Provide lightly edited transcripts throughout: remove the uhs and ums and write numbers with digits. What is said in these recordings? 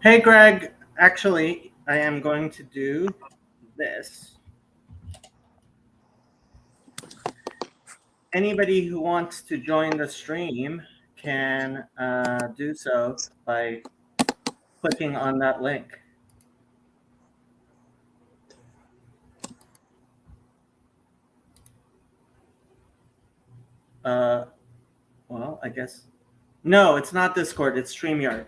Hey, Greg. Actually, I am going to do this. Anybody who wants to join the stream can do so by clicking on that link. Well, I guess. No, it's not Discord. It's StreamYard.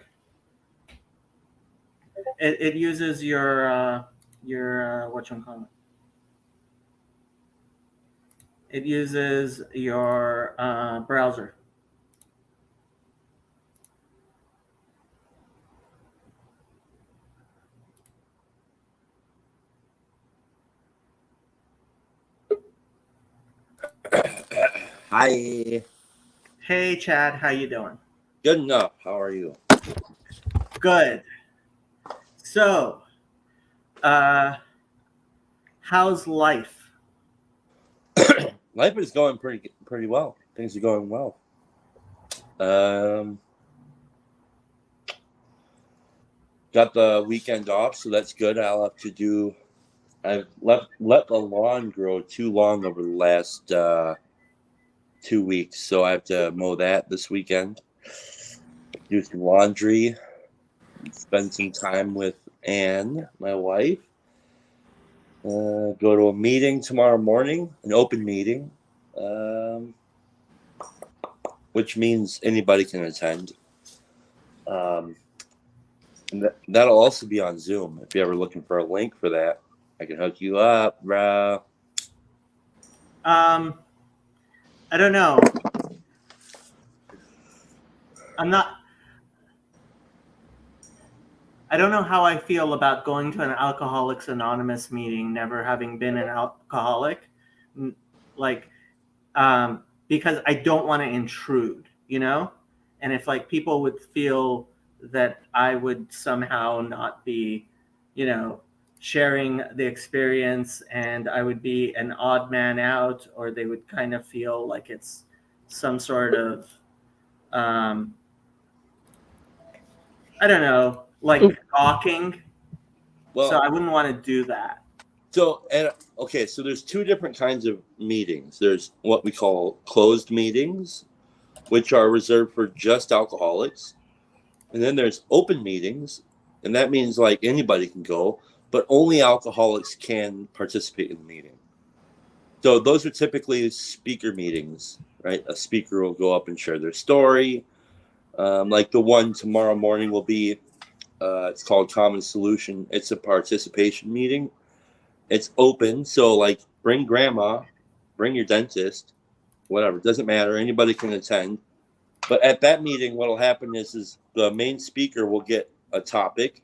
It uses your whatchamacallit. It uses your browser. Hi. Hey, Chad. How you doing? Good enough. How are you? Good. So, how's life? Life is going pretty well. Things are going well. Got the weekend off, so that's good. I've let the lawn grow too long over the last 2 weeks, so I have to mow that this weekend. Do some laundry. Spend some time with Anne, my wife. Go to a meeting tomorrow morning, an open meeting, which means anybody can attend. And that'll also be on Zoom. If you're ever looking for a link for that, I can hook you up, bro. I don't know. I don't know how I feel about going to an Alcoholics Anonymous meeting, never having been an alcoholic, because I don't want to intrude, And if people would feel that I would somehow not be, sharing the experience, and I would be an odd man out, or they would kind of feel like it's some sort of, I don't know, gawking. Well, so I wouldn't want to do that. So there's two different kinds of meetings. There's what we call closed meetings, which are reserved for just alcoholics. And then there's open meetings, and that means anybody can go, but only alcoholics can participate in the meeting. So those are typically speaker meetings, right? A speaker will go up and share their story. Like the one tomorrow morning will be, it's called Common Solution. It's a participation meeting. It's open, so bring grandma, bring your dentist, whatever. It doesn't matter. Anybody can attend. But at that meeting, what will happen is the main speaker will get a topic,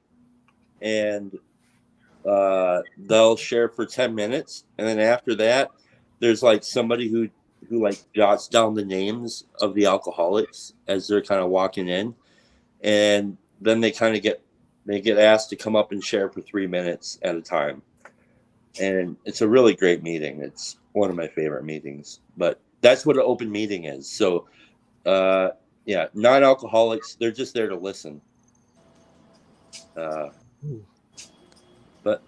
and they'll share for 10 minutes. And then after that, there's somebody who jots down the names of the alcoholics as they're kind of walking in. And then they kind of get asked to come up and share for 3 minutes at a time. And it's a really great meeting. It's one of my favorite meetings. But that's what an open meeting is. So, non-alcoholics, they're just there to listen. But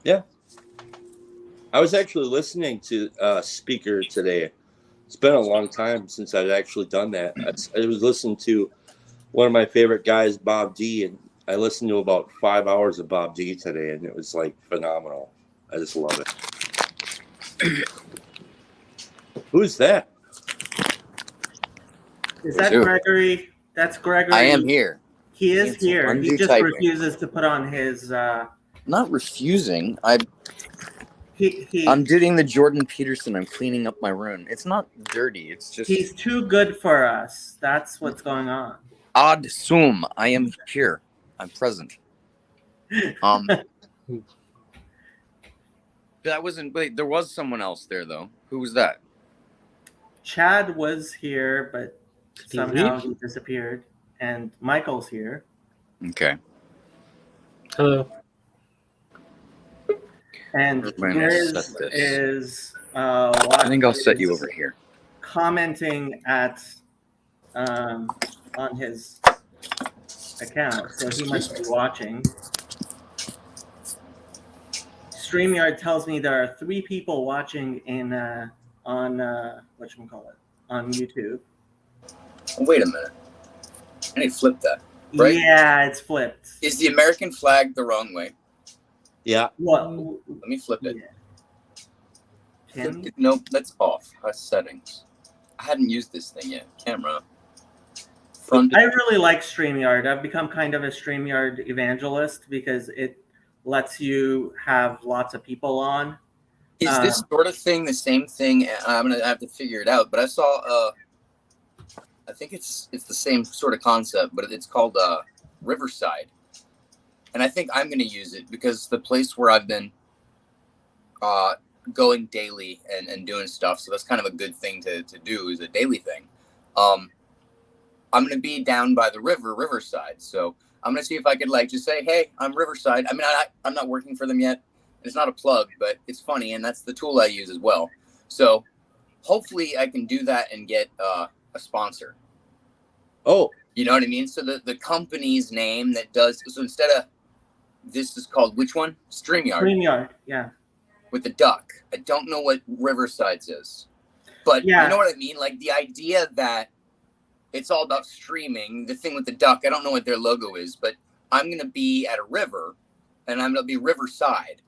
yeah, I was actually listening to a speaker today. It's been a long time since I'd actually done that. I was listening to one of my favorite guys, Bob D, and I listened to about 5 hours of Bob D today, and it was phenomenal. I just love it. Who's that? Is that Gregory? That's Gregory. I am here. He is here. He just refuses to put on his. Not refusing. I'm doing the Jordan Peterson. I'm cleaning up my room. It's not dirty. It's just. He's too good for us. That's what's going on. Ad sum. I am here. I'm present. That wasn't. Wait, there was someone else there though. Who was that? Chad was here, but somehow he disappeared. And Michael's here. Okay. Hello. And Liz is I think I'll set you over here. Commenting at on his account, so he must be watching. StreamYard tells me there are 3 people watching on whatchamacallit, on YouTube. Oh, wait a minute. I need to flip that. Right? Yeah, it's flipped. Is the American flag the wrong way? Yeah. What? Let me flip it. Yeah. Can you? Nope, that's off. That's settings. I hadn't used this thing yet. Camera. Front. I really like StreamYard. I've become kind of a StreamYard evangelist because it lets you have lots of people on. Is this sort of thing the same thing? I'm gonna have to figure it out. But I saw. I think it's the same sort of concept, but it's called Riverside, and I think I'm gonna use it because the place where I've been going daily and doing stuff. So that's kind of a good thing to do, is a daily thing. I'm gonna be down by the Riverside. So I'm gonna see if I could just say, hey, I'm Riverside. I mean, I'm not working for them yet. It's not a plug, but it's funny, and that's the tool I use as well. So hopefully I can do that and get a sponsor. Oh, you know what I mean? So the company's name that does, so instead of, this is called which one? StreamYard. StreamYard, yeah. With the duck. I don't know what Riverside's is, but Yeah. You know what I mean? Like the idea that it's all about streaming, the thing with the duck, I don't know what their logo is, but I'm going to be at a river and I'm going to be Riverside.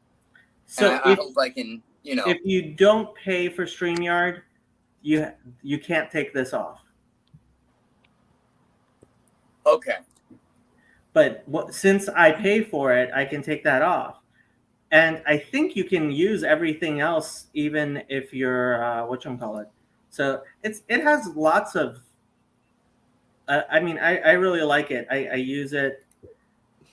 So and I hope I can, if you don't pay for StreamYard, you can't take this off. Okay. But since I pay for it, I can take that off. And I think you can use everything else, even if you're whatchamacallit. So it has lots of. I mean, I really like it. I use it.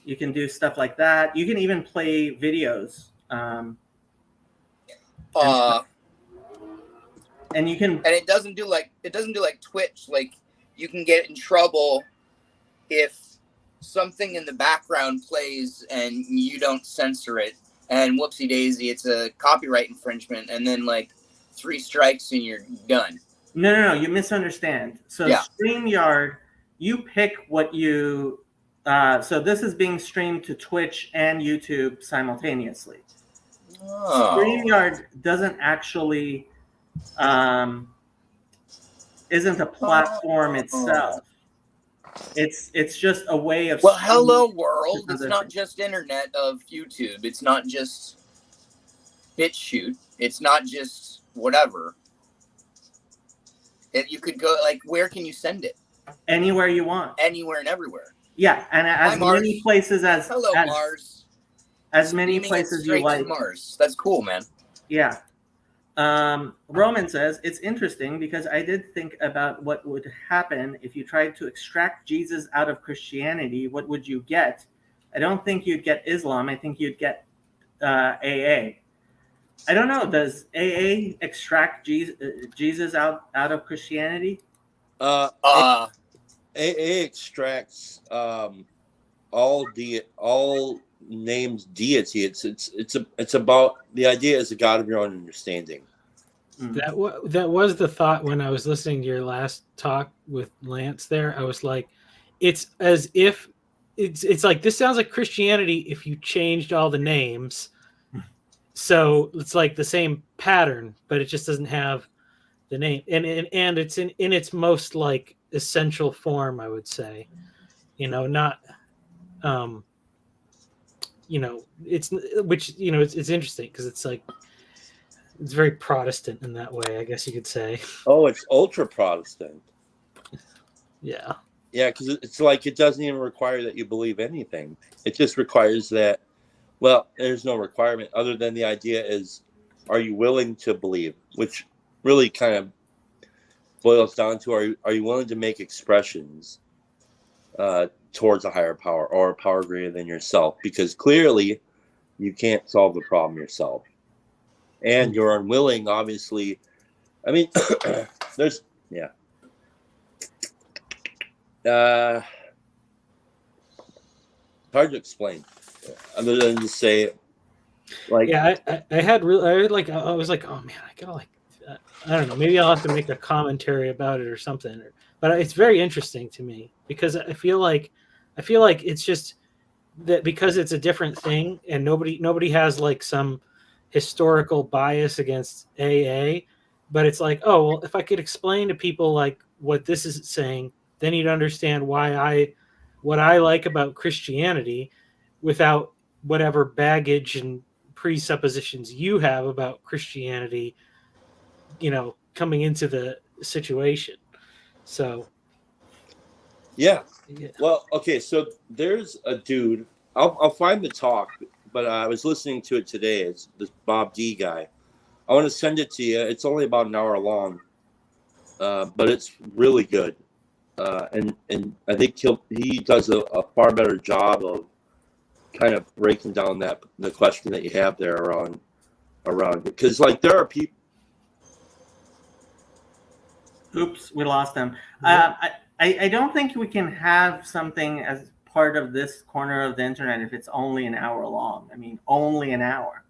You can do stuff like that. You can even play videos. And you can. And it doesn't do like Twitch. Like you can get in trouble if something in the background plays and you don't censor it, and whoopsie daisy, it's a copyright infringement, and then 3 strikes and you're done. No, you misunderstand. So Yeah. StreamYard, you pick what you. So this is being streamed to Twitch and YouTube simultaneously. Oh. StreamYard doesn't actually isn't a platform itself. It's just a way of. Well, hello world. to It's other not things. just internet of YouTube. It's not just BitChute. It's not just whatever. You could go where can you send it? Anywhere you want. Anywhere and everywhere. Yeah, and as Mars. many places as Hello Mars. as many Beaming it places you straight to like. Mars. That's cool, man. Yeah. Roman says, it's interesting because I did think about what would happen if you tried to extract Jesus out of Christianity. What would you get? I don't think you'd get Islam. I think you'd get AA. I don't know. Does AA extract Jesus out of Christianity? AA extracts all named deity. It's about, the idea is a God of your own understanding. That was the thought when I was listening to your last talk with Lance there. I was like, it's as if it's like, this sounds like Christianity if you changed all the names. So it's like the same pattern, but it just doesn't have the name. And it's in its most essential form, I would say. Not it's interesting because it's it's very Protestant in that way, I guess you could say. Oh, it's ultra Protestant. Yeah. Yeah, because it's it doesn't even require that you believe anything. It just requires that, well, there's no requirement other than the idea is, are you willing to believe? Which really kind of boils down to, are you willing to make expressions towards a higher power or a power greater than yourself? Because clearly you can't solve the problem yourself. And you're unwilling, obviously. I mean, there's, yeah. Hard to explain, other than to say, yeah, I was like, oh man, I gotta I don't know, maybe I'll have to make a commentary about it or something. But it's very interesting to me because I feel like it's just that because it's a different thing and nobody has some historical bias against AA, but it's like, oh well, if I could explain to people like what this is saying, then you'd understand what I like about Christianity without whatever baggage and presuppositions you have about Christianity, coming into the situation. So Yeah. yeah. Well, okay. So there's a dude. I'll find the talk, but I was listening to it today. It's this Bob D guy. I want to send it to you. It's only about an hour long, but it's really good. And I think he does a far better job of kind of breaking down the question that you have there around because like there are people. Oops, we lost them. Yeah. I don't think we can have something as part of this corner of the internet if it's only an hour long. I mean, only an hour.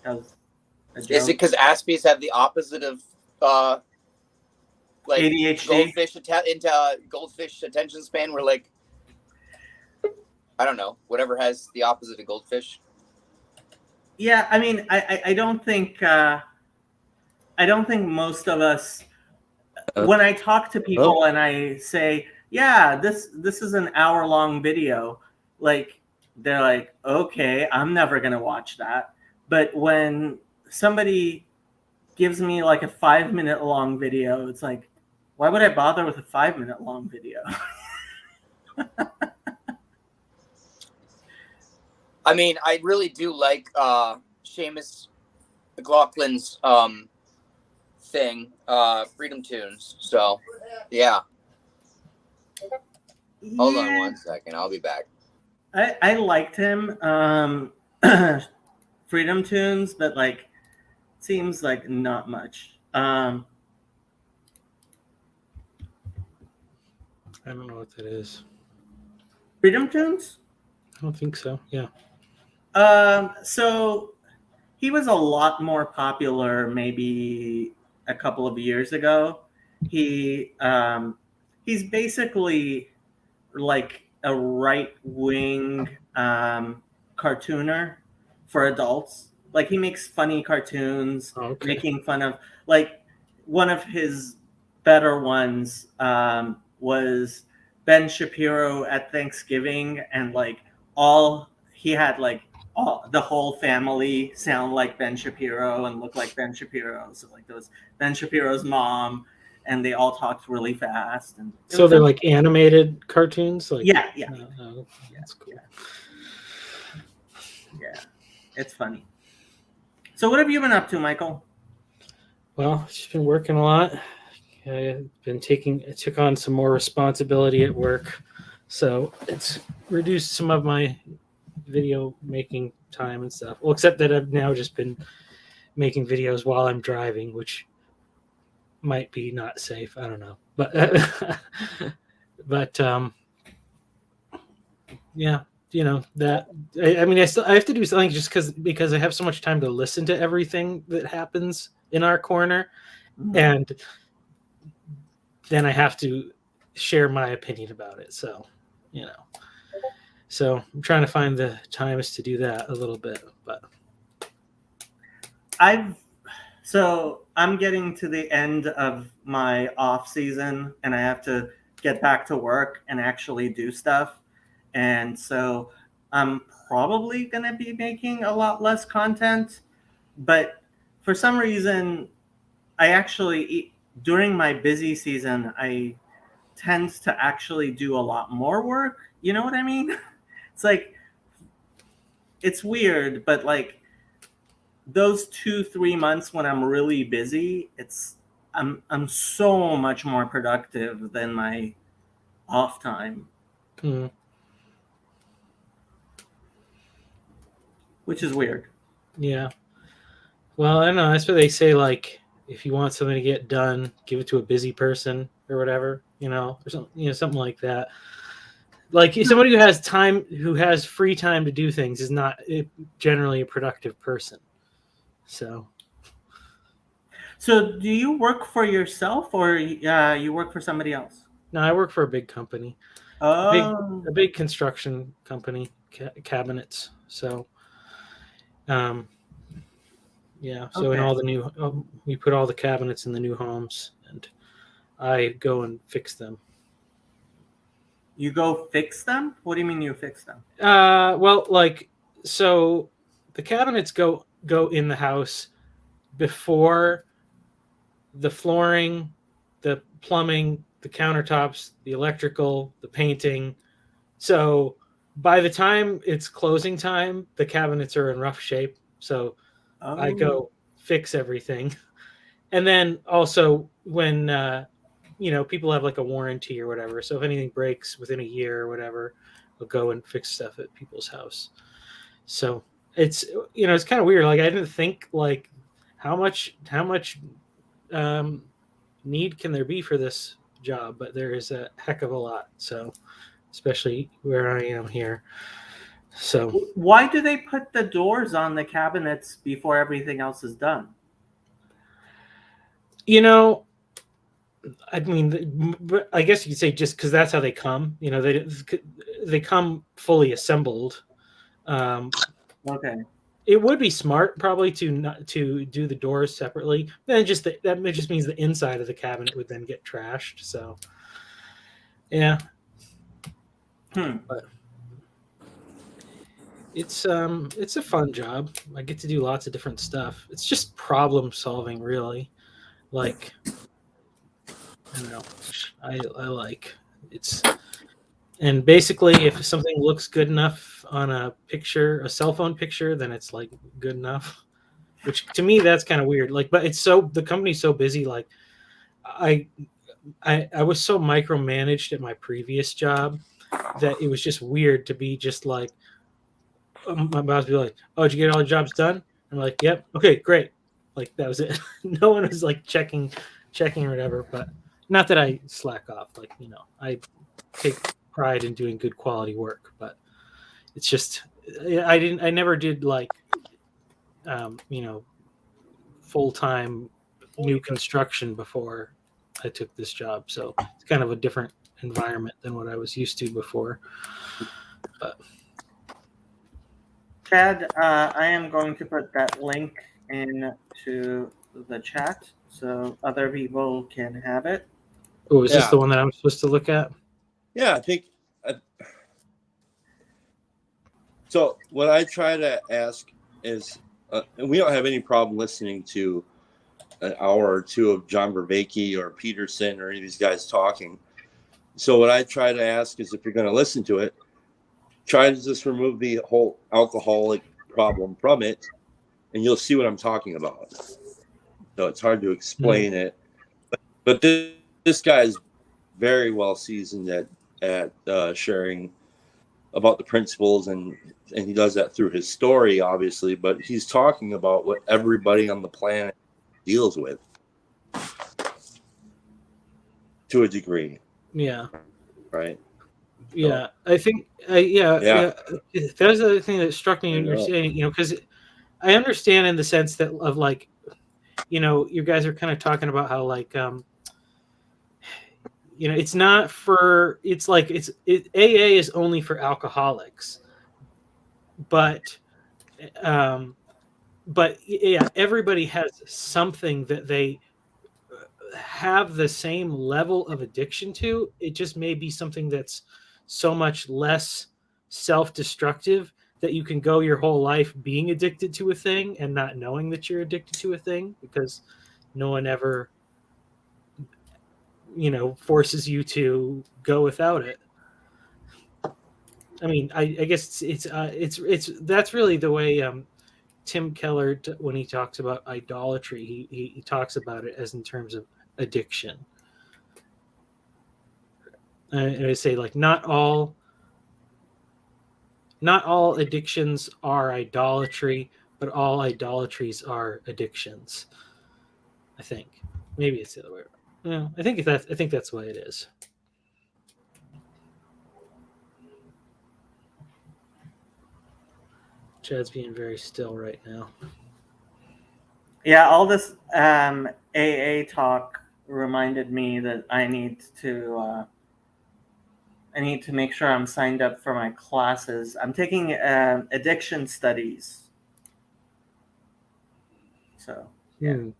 That was a joke. Is it because Aspies have the opposite of like ADHD? goldfish attention span, where like I don't know, whatever has the opposite of goldfish? Yeah, I mean, I don't think most of us. When I talk to people and I say, "Yeah, this is an hour-long video," like they're like, "Okay, I'm never gonna watch that." But when somebody gives me like a 5-minute long video, it's like, why would I bother with a 5-minute long video? I mean, I really do like Seamus McLaughlin's thing, Freedom Tunes. So, yeah. Hold on 1 second. I'll be back. I liked him, Freedom Tunes, but like, seems like not much. I don't know what that is. Freedom Tunes? I don't think so. Yeah. So he was a lot more popular maybe a couple of years ago. He's basically like a right-wing cartooner for adults. Like he makes funny cartoons, Okay. making fun of like one of his better ones was Ben Shapiro at Thanksgiving, and like he had like the whole family sound like Ben Shapiro and look like Ben Shapiro. So like there was Ben Shapiro's mom, and they all talked really fast. And So they're like animated cartoons, like yeah, that's cool. Yeah, it's funny. So what have you been up to, Michael? Well, just been working a lot. I took on some more responsibility at work, so it's reduced some of my video making time and stuff. Well, except that I've now just been making videos while I'm driving, which might be not safe. I don't know, but yeah, that. I mean, I have to do something just because I have so much time to listen to everything that happens in our corner, and then I have to share my opinion about it. So, so I'm trying to find the times to do that a little bit, but I'm getting to the end of my off season, and I have to get back to work and actually do stuff. And so I'm probably going to be making a lot less content, but for some reason, during my busy season, I tend to actually do a lot more work. You know what I mean? It's like, it's weird, but like those 2-3 months when I'm really busy, I'm so much more productive than my off time, which is weird. Yeah. Well, I don't know. That's what they say. Like, if you want something to get done, give it to a busy person or whatever, or something like that. Like somebody who has free time to do things is not generally a productive person. So do you work for yourself or you work for somebody else? No, I work for a big company. Oh, A big construction company, cabinets. So, yeah. So in Okay. all the new, we put all the cabinets in the new homes, and I go and fix them. You go fix them? What do you mean you fix them? Well, like, so the cabinets go in the house before the flooring, the plumbing, the countertops, the electrical, the painting. So by the time it's closing time, the cabinets are in rough shape. So Oh, I go fix everything. And then also when people have like a warranty or whatever. So if anything breaks within a year or whatever, I'll go and fix stuff at people's house. So it's it's kind of weird. Like I didn't think like how much need can there be for this job, but there is a heck of a lot. So especially where I am here. So Why do they put the doors on the cabinets before everything else is done? I mean, but I guess you could say just because that's how they come. They come fully assembled. Okay. It would be smart probably to do the doors separately. Then that just means the inside of the cabinet would then get trashed. So, yeah. But it's a fun job. I get to do lots of different stuff. It's just problem solving, really. Like, I don't know. I like it's. And basically, if something looks good enough on a cell phone picture, then it's like good enough. Which to me, that's kind of weird. Like, but the company's so busy. Like, I was so micromanaged at my previous job that it was just weird to be just like, my boss would be like, "Oh, did you get all the jobs done?" I'm like, "Yep, okay, great." Like that was it. No one was like checking or whatever. But not that I slack off. Like I take pride in doing good quality work, but it's just I never did like full-time new construction before I took this job, so it's kind of a different environment than what I was used to before. But Chad, I am going to put that link into the chat so other people can have it. is this Yeah. the one that I'm supposed to look at? Yeah, I think. So what I try to ask is, and we don't have any problem listening to an hour or two of John Vervaeke or Peterson or any of these guys talking. So what I try to ask is, if you're going to listen to it, try to just remove the whole alcoholic problem from it, and you'll see what I'm talking about. So it's hard to explain it, but this guy is very well seasoned at sharing about the principles, and he does that through his story, obviously, but he's talking about what everybody on the planet deals with to a degree. Yeah. Right. Yeah, I think, yeah. That was the other thing that struck me when you're saying, because I understand in the sense that of like, you guys are kind of talking about how like, it's not for, it's like, AA is only for alcoholics, but yeah, everybody has something that they have the same level of addiction to. It just may be something that's so much less self-destructive that you can go your whole life being addicted to a thing and not knowing that you're addicted to a thing, because no one ever forces you to go without it. I mean, I guess it's that's really the way Tim Keller, when he talks about idolatry, he talks about it as in terms of addiction. And I say, like, not all addictions are idolatry, but all idolatries are addictions. I think maybe it's the other way around. I think that's the way it is. Chad's being very still right now. Yeah, all this AA talk reminded me that I need to I need to make sure I'm signed up for my classes. I'm taking addiction studies. So Hmm.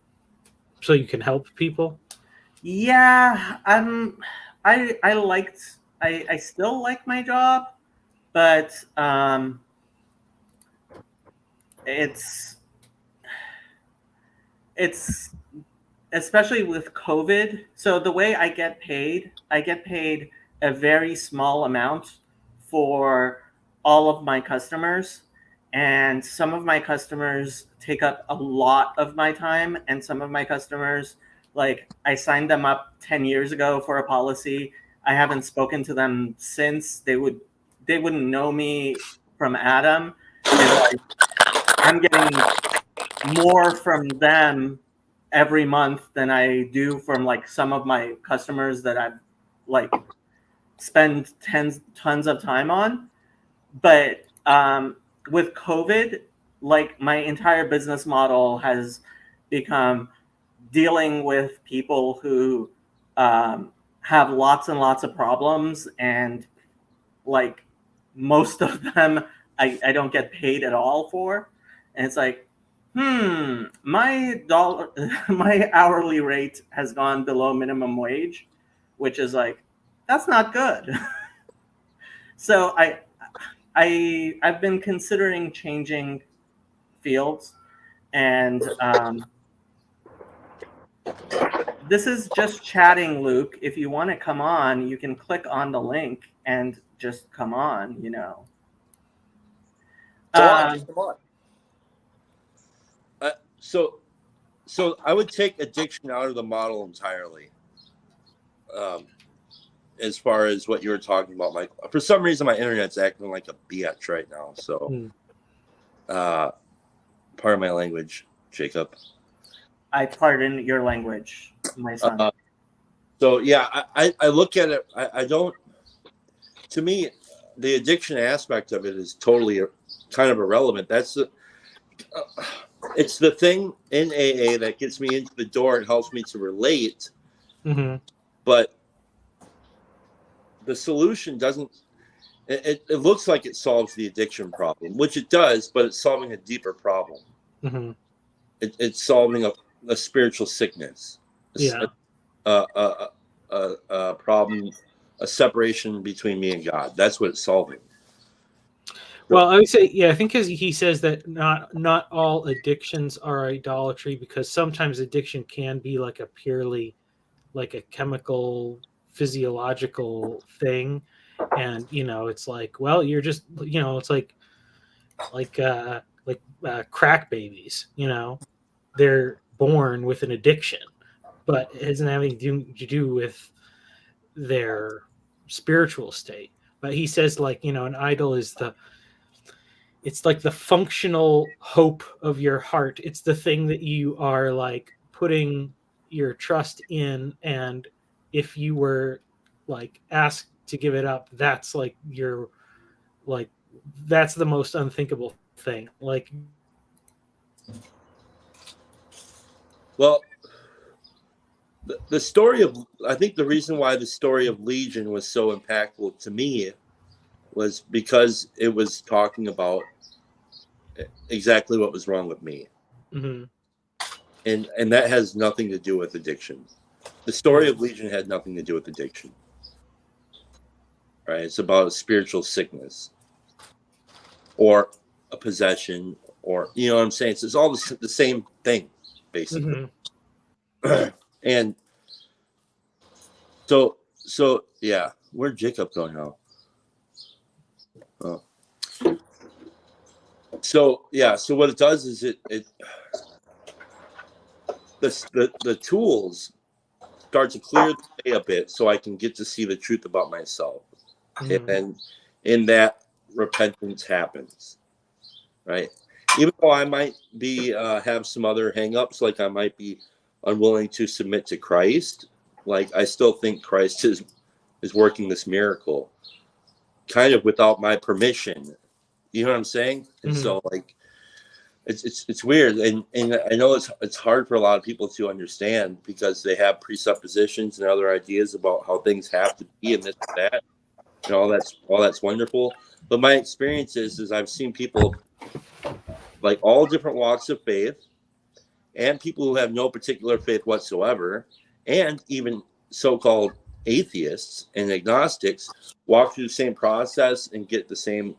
So you can help people. yeah, I still like my job, but it's especially with COVID. So the way I get paid a very small amount for all of my customers. And some of my customers take up a lot of my time. And some of my customers, like I signed them up 10 years ago for a policy. I haven't spoken to them since. They wouldn't know me from Adam. And like I'm getting more from them every month than I do from like some of my customers that I've like spend tons of time on. But with COVID, like my entire business model has become dealing with people who have lots and lots of problems, and like most of them I don't get paid at all for. And it's like, my my hourly rate has gone below minimum wage, which is like, that's not good. So I've been considering changing fields, and this is just chatting, Luke. If you want to come on, you can click on the link and just come on, you know. Come on, just come on. So I would take addiction out of the model entirely. As far as what you were talking about, Mike. For some reason, my internet's acting like a bitch right now. So, pardon my language, Jacob. I pardon your language, my son. So yeah, I look at it. I don't. To me, the addiction aspect of it is totally kind of irrelevant. That's it's the thing in AA that gets me into the door and helps me to relate. Mm-hmm. But the solution doesn't. It looks like it solves the addiction problem, which it does, but it's solving a deeper problem. Mm-hmm. It's solving a spiritual sickness. Yeah. A problem, a separation between me and God. That's what it's solving. Well, I would say, yeah, I think because he says that not all addictions are idolatry, because sometimes addiction can be like a purely like a chemical physiological thing, and it's like, well, you're just it's like crack babies, they're born with an addiction, but it doesn't have anything to do with their spiritual state. But he says, like, an idol is it's like the functional hope of your heart. It's the thing that you are like putting your trust in, and if you were like asked to give it up, that's like that's the most unthinkable thing. Like, well, the story of, I think the reason why the story of Legion was so impactful to me was because it was talking about exactly what was wrong with me. mm-hmm. And that has nothing to do with addiction. The story of Legion had nothing to do with addiction. Right? It's about a spiritual sickness or a possession, or, you know what I'm saying? It's all the same thing, basically. Mm-hmm. And so yeah, where'd Jacob go now? Oh. So yeah, so what it does is the tools start to clear the way a bit, so I can get to see the truth about myself. Mm-hmm. And then in that, repentance happens, right? Even though I might be have some other hangups, like I might be unwilling to submit to Christ, like I still think Christ is working this miracle kind of without my permission. You know what I'm saying? And mm-hmm. So like it's weird, and I know it's hard for a lot of people to understand because they have presuppositions and other ideas about how things have to be and this and that. and all that's wonderful. But my experience is I've seen people like all different walks of faith, and people who have no particular faith whatsoever, and even so-called atheists and agnostics walk through the same process and get the same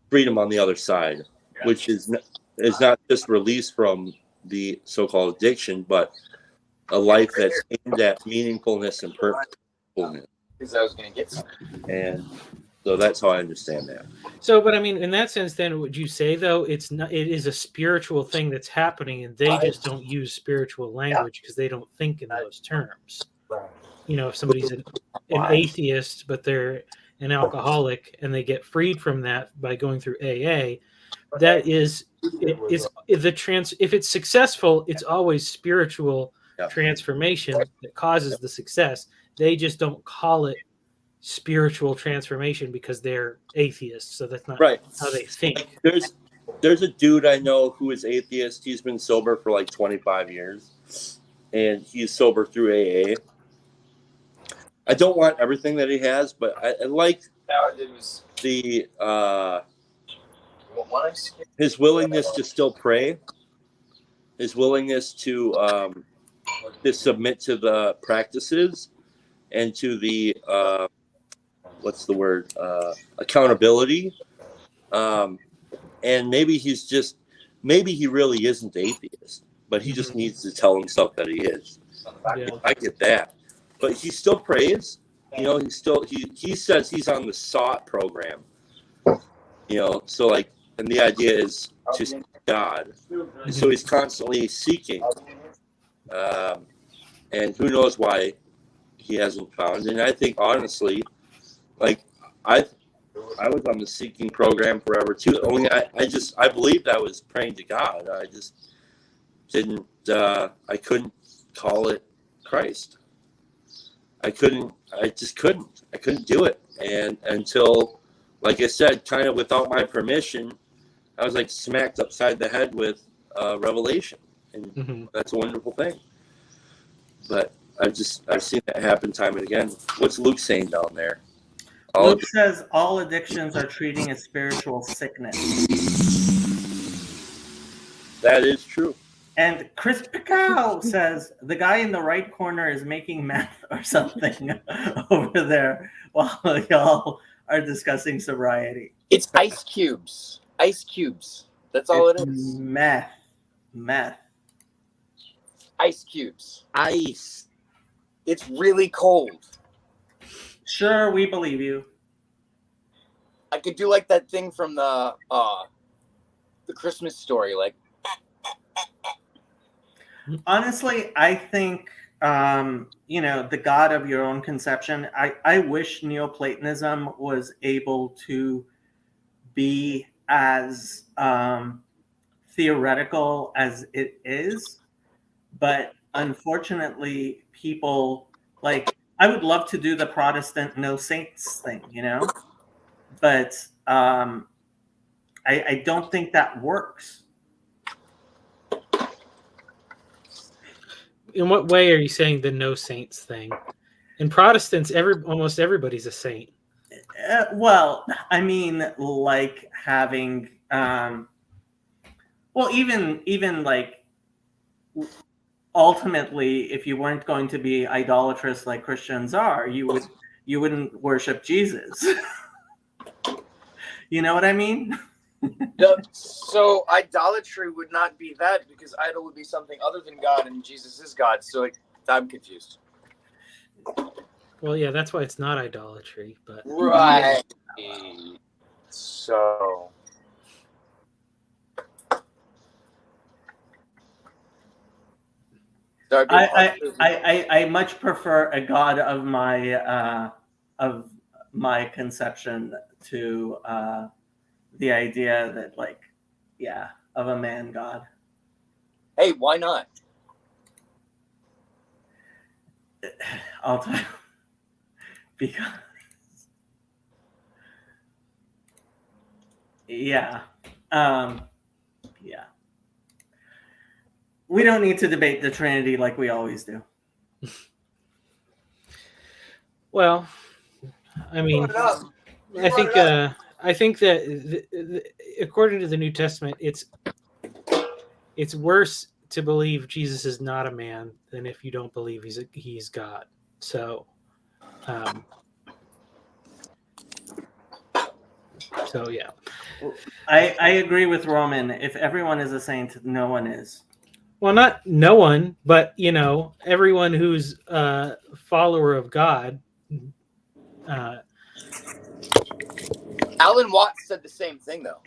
freedom on the other side, which is not just release from the so-called addiction, but a life that's aimed at meaningfulness and purposefulness. Because I was going to get some. And so that's how I understand that. So, but I mean, in that sense, then would you say though it is a spiritual thing that's happening, and they just don't use spiritual language because they don't think in those terms? You know, if somebody's an atheist but they're an alcoholic and they get freed from that by going through AA, that is if it's successful, it's always spiritual transformation that causes the success. They just don't call it spiritual transformation because they're atheists, so that's not right how they think. There's a dude I know who is atheist. He's been sober for like 25 years, and he's sober through AA. I don't want everything that he has, but I like the his willingness to still pray, his willingness to submit to the practices and to the accountability. And maybe he really isn't atheist, but he just needs to tell himself that he is. Yeah. I get that. But he still prays. You know, he says he's on the SOT program. You know, so like, and the idea is to seek God. And so he's constantly seeking. And who knows why he hasn't found. And I think honestly, like I was on the seeking program forever too. Only I believed I was praying to God. I just didn't I couldn't call it Christ. I just couldn't do it. And until, like I said, kind of without my permission, I was like smacked upside the head with revelation. And that's a wonderful thing. But I've seen that happen time and again. What's Luke saying down there? Luke says all addictions are treating a spiritual sickness. That is true. And Chris Picow says the guy in the right corner is making meth or something over there while y'all are discussing sobriety. It's ice cubes. Ice cubes. That's all it is. Meth. Ice cubes. Ice. It's really cold. Sure, we believe you. I could do like that thing from the Christmas Story, like. Honestly, I think the God of your own conception. I wish Neoplatonism was able to be as theoretical as it is, but unfortunately, people like. I would love to do the Protestant no saints thing, but I don't think that works. In what way are you saying the no saints thing? In Protestants, almost everybody's a saint. Well, I mean, like having, even like ultimately, if you weren't going to be idolatrous like Christians are, you wouldn't worship Jesus. You know what I mean? So idolatry would not be that, because idol would be something other than God, and Jesus is God. So I'm confused. Well, yeah, that's why it's not idolatry, but Right. So I much prefer a God of my conception to the idea that of a man God. Hey, why not? I'll tell you, because yeah. We don't need to debate the Trinity like we always do. well, I mean, Brought it up. I think that according to the New Testament, it's worse to believe Jesus is not a man than if you don't believe he's God. So, yeah. I agree with Roman. If everyone is a saint, no one is. Well, not no one, but everyone who's a follower of God. Alan Watts said the same thing, though.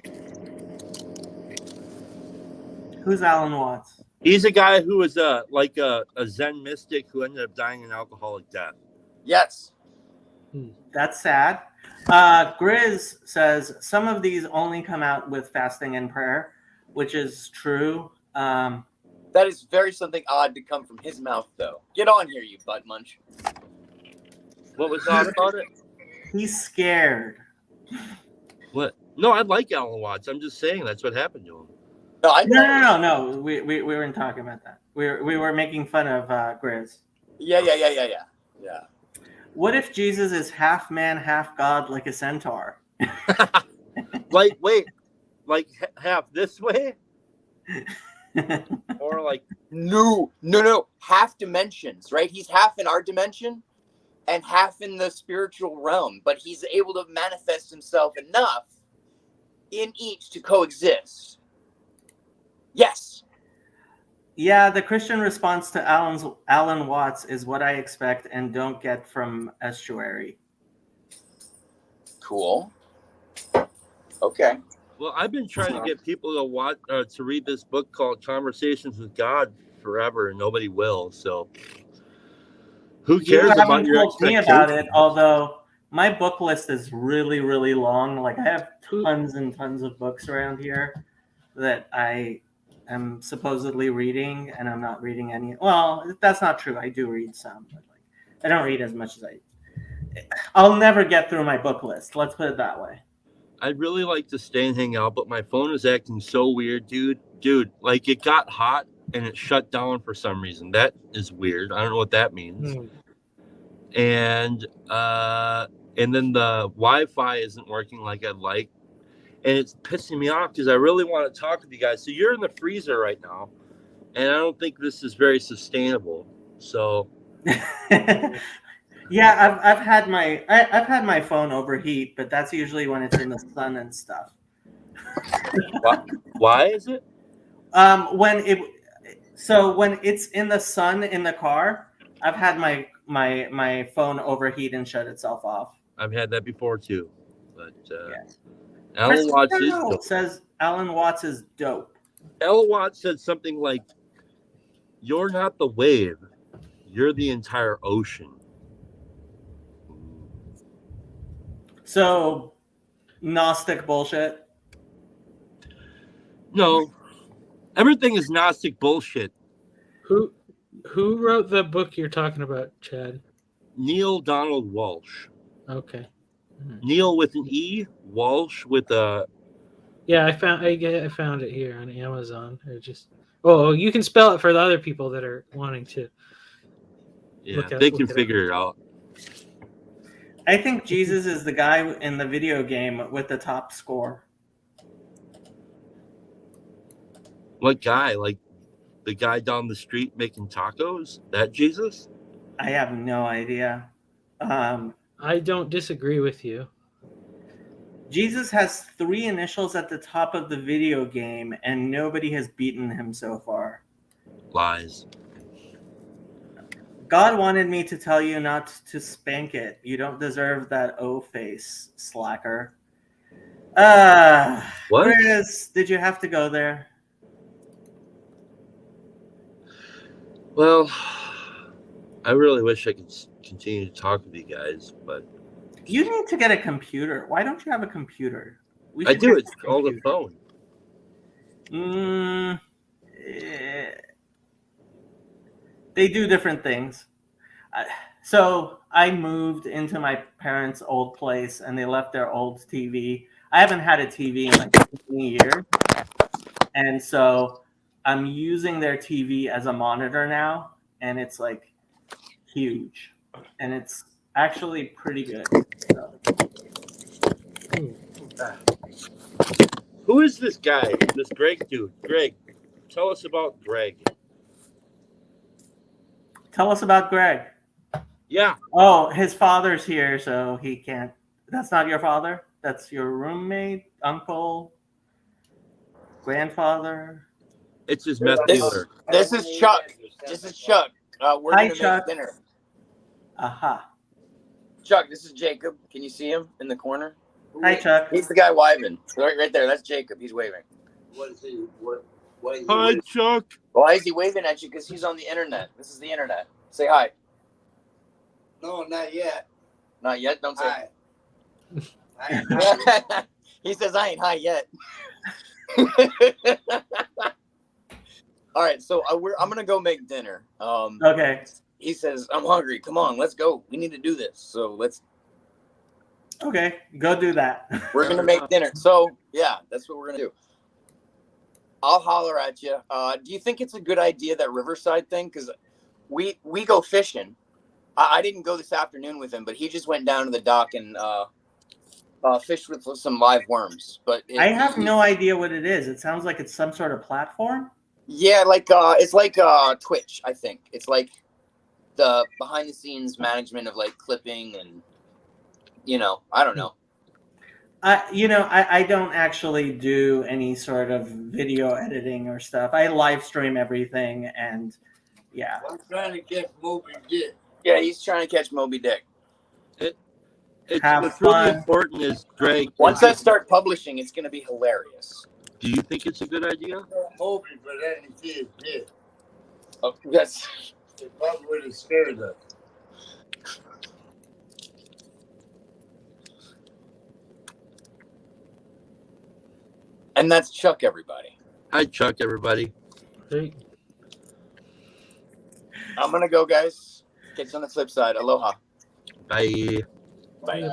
Who's Alan Watts? He's a guy who was like a Zen mystic who ended up dying an alcoholic death. Yes. That's sad. Grizz says some of these only come out with fasting and prayer, which is true. That is very something odd to come from his mouth, though. Get on here, you butt munch. What was odd about it? He's scared. What? No, I like Alan Watts. I'm just saying that's what happened to him. No, I know. No. We weren't talking about that. We were making fun of Grizz. Yeah. What if Jesus is half man, half God, like a centaur? Like, wait, like half this way, or like No. Half dimensions, right? He's half in our dimension and half in the spiritual realm, but he's able to manifest himself enough in each to coexist. Yes. Yeah, the Christian response to Alan Watts is what I expect and don't get from Estuary. Cool. Okay. Well, I've been trying to get people to watch to read this book called Conversations with God forever, and nobody will. So, who cares You about haven't your told me about it, although my book list is really, really long. Like I have tons and tons of books around here that I am supposedly reading, and I'm not reading any. Well, that's not true. I do read some, but like I don't read as much as I'll never get through my book list. Let's put it that way. I'd really like to stay and hang out, but my phone is acting so weird, dude. Like it got hot and it shut down for some reason. That is weird. I don't know what that means. And then the Wi-Fi isn't working like I'd like, and it's pissing me off because I really want to talk with you guys. So you're in the freezer right now, and I don't think this is very sustainable. So Yeah, I've had my phone overheat, but that's usually when it's in the sun and stuff. why is it? When it's in the sun in the car, I've had my phone overheat and shut itself off. I've had that before too, but Yes. Alan Watts is Christopher dope. says Alan Watts is dope. Alan Watts said something like, "You're not the wave, you're the entire ocean." So, Gnostic bullshit. No, everything is Gnostic bullshit. Who wrote the book you're talking about, Chad? Neil Donald Walsh. Okay. Neil with an E, Walsh with a. Yeah, I found it here on Amazon. Or just you can spell it for the other people that are wanting to. Yeah, they can figure it out. I think Jesus is the guy in the video game with the top score. What guy? Like the guy down the street making tacos? That Jesus? I have no idea. I don't disagree with you. Jesus has 3 initials at the top of the video game, and nobody has beaten him so far. Lies. God wanted me to tell you not to spank it. You don't deserve that O-face, slacker. What? Chris, did you have to go there? Well, I really wish I could continue to talk with you guys, but You need to get a computer. Why don't you have a computer? We I should do. get It's a called a computer. phone. They do different things. So I moved into my parents' old place, and they left their old TV. I haven't had a TV in like 20 years, and so I'm using their TV as a monitor now, and it's like huge, and it's actually pretty good. So Who is this guy? This Greg dude? Greg, tell us about Greg. Tell us about Greg. Yeah. Oh, his father's here, so he can't. That's not your father? That's your roommate, uncle, grandfather? It's his meth This, dealer. this is Chuck. This is Chuck. We're Hi, gonna Chuck. make dinner. Aha. Chuck, this is Jacob. Can you see him in the corner? Hi, Chuck. He's the guy waving. Right there. That's Jacob. He's waving. What is he? What is he? Hi, Chuck. Why is he waving at you? Because he's on the internet. This is the internet. Say hi. No, not yet. Not yet. Don't say. Hi. Hi. He says I ain't high yet. All right, so I'm gonna go make dinner. Okay. He says I'm hungry. Come on, let's go. We need to do this. So Okay. Go do that. we're gonna make dinner. So yeah, that's what we're gonna do. I'll holler at you. Do you think it's a good idea, that Riverside thing? Because we go fishing. I didn't go this afternoon with him, but he just went down to the dock and fished with some live worms. But I have no idea what it is. It sounds like it's some sort of platform. Yeah, like it's like Twitch. I think it's like the behind the scenes management of like clipping and I don't know. I don't actually do any sort of video editing or stuff. I live stream everything, and yeah. I'm trying to get Moby Dick. Yeah, he's trying to catch Moby Dick. Have What's really fun. important is, Greg, Once I start publishing, it's gonna be hilarious. do you think it's a good idea? Moby, but then he see his dick. Oh, that's It probably would have scared us. and that's Chuck, everybody. Hi, Chuck, everybody. Great. I'm gonna go, guys. Catch you on the flip side. Aloha. Bye. Bye.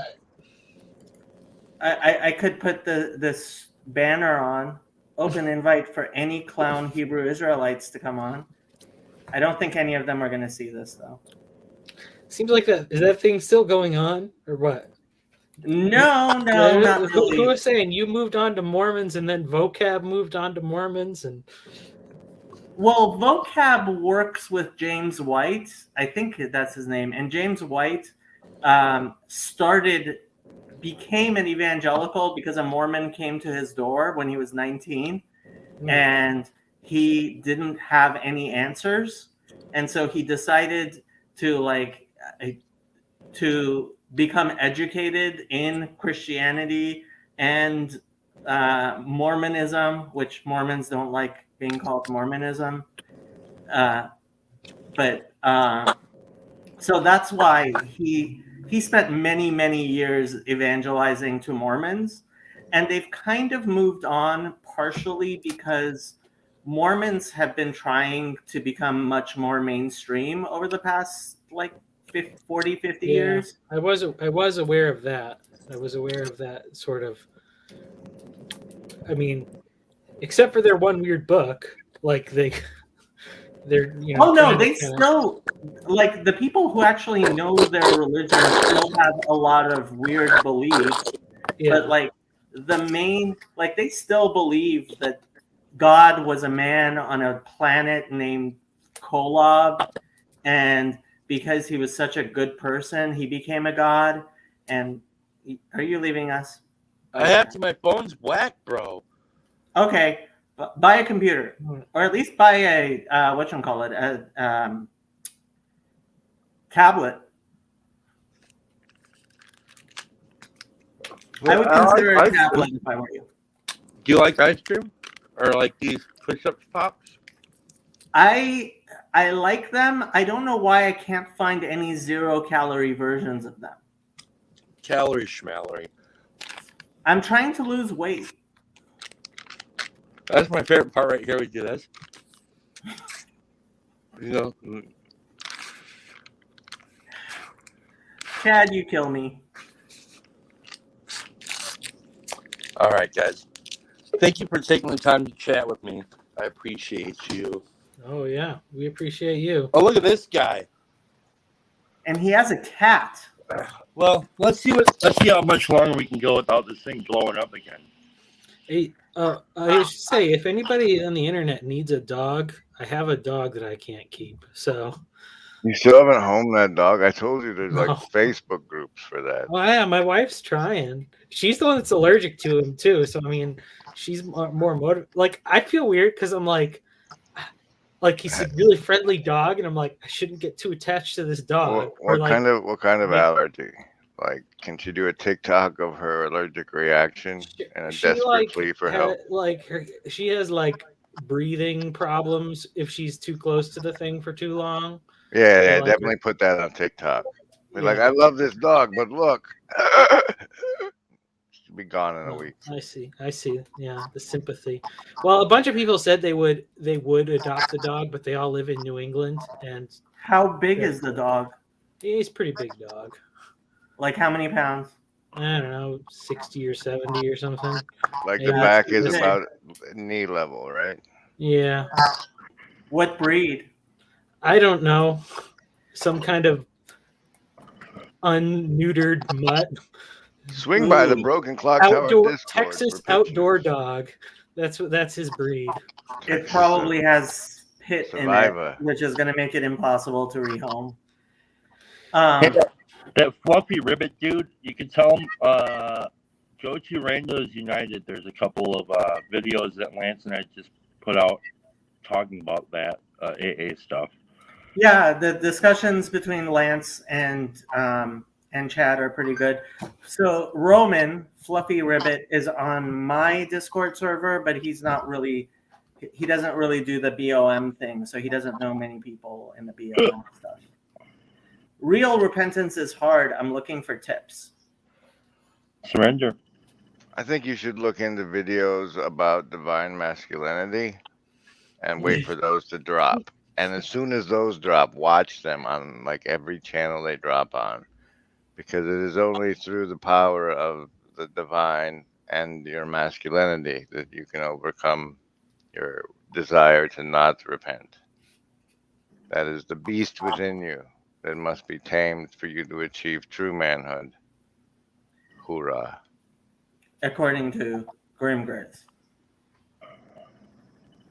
I could put this banner on, open invite for any clown Hebrew Israelites to come on. I don't think any of them are going to see this, though. Seems like is that thing still going on or what? No, Who not really. was saying you moved on to Mormons and then Vocab moved on to Mormons and Well, Vocab works with James White. I think that's his name. And James White became an evangelical because a Mormon came to his door when he was 19. And he didn't have any answers. And so he decided to become educated in Christianity and Mormonism, which Mormons don't like being called Mormonism. So that's why he spent many, many years evangelizing to Mormons. And they've kind of moved on partially because Mormons have been trying to become much more mainstream over the past 40, 50 years. I was aware of that. I was aware of that sort of. I mean, except for their one weird book, they're Oh no, trying they to kinda- still the people who actually know their religion still have a lot of weird beliefs. yeah. But they still believe that God was a man on a planet named Kolob, and because he was such a good person, he became a god. And are you leaving us? I have to. My phone's whack, bro. Okay, buy a computer, or at least buy a a tablet. I would consider a tablet if I were you. Do you like ice cream or like these push-up pops? I like them. I don't know why I can't find any 0-calorie versions of them. Calorie schmallery. I'm trying to lose weight. That's my favorite part right here. We do this. Chad, you kill me. All right, guys. Thank you for taking the time to chat with me. I appreciate you. Oh yeah, we appreciate you. Oh, look at this guy. And he has a cat. Well, let's see how much longer we can go without this thing blowing up again. Hey, I should say, if anybody on the internet needs a dog, I have a dog that I can't keep. So, You still haven't homed that dog? I told you there's like No. Facebook groups for that. well, yeah, my wife's trying. She's the one that's allergic to him too. So, I mean, she's more motivated. Like, I feel weird because I'm like he's a really friendly dog, and I'm like, I shouldn't get too attached to this dog. What like, kind of Yeah. allergy? Like, can she do a TikTok of her allergic reaction and a she, desperate plea for help? She has like breathing problems if she's too close to the thing for too long. Yeah, like definitely put that on TikTok. Be like, Yeah. I love this dog, but look, she'll be gone in a week. I see. Yeah, the sympathy. Well, a bunch of people said they would adopt the dog, but they all live in New England, and How big Yeah. is the dog? he's a pretty big dog. Like how many pounds? I don't know, 60 or 70 or something. Like the Yeah, back is okay. about knee level, right? Yeah, What breed? I don't know. Some kind of unneutered mutt. Swing by the Ooh. Broken Clock Tower Outdoor Discord Texas for outdoor pictures. dog. That's his breed. It Texas, probably has pit in Survivor. it, which is going to make it impossible to rehome. That fluffy ribbit dude, you can tell him, go to Randos United. There's a couple of videos that Lance and I just put out talking about that AA stuff. Yeah, the discussions between Lance and Chad are pretty good. So Roman Fluffy Ribbit is on my Discord server, but he doesn't really do the BOM thing, so he doesn't know many people in the BOM stuff. Real repentance is hard. I'm looking for tips. Surrender. I think you should look into videos about divine masculinity and wait for those to drop. And as soon as those drop, watch them on like every channel they drop on. Because it is only through the power of the divine and your masculinity that you can overcome your desire to not repent. That is the beast within you that must be tamed for you to achieve true manhood. Hoorah. According to Grim Grizz.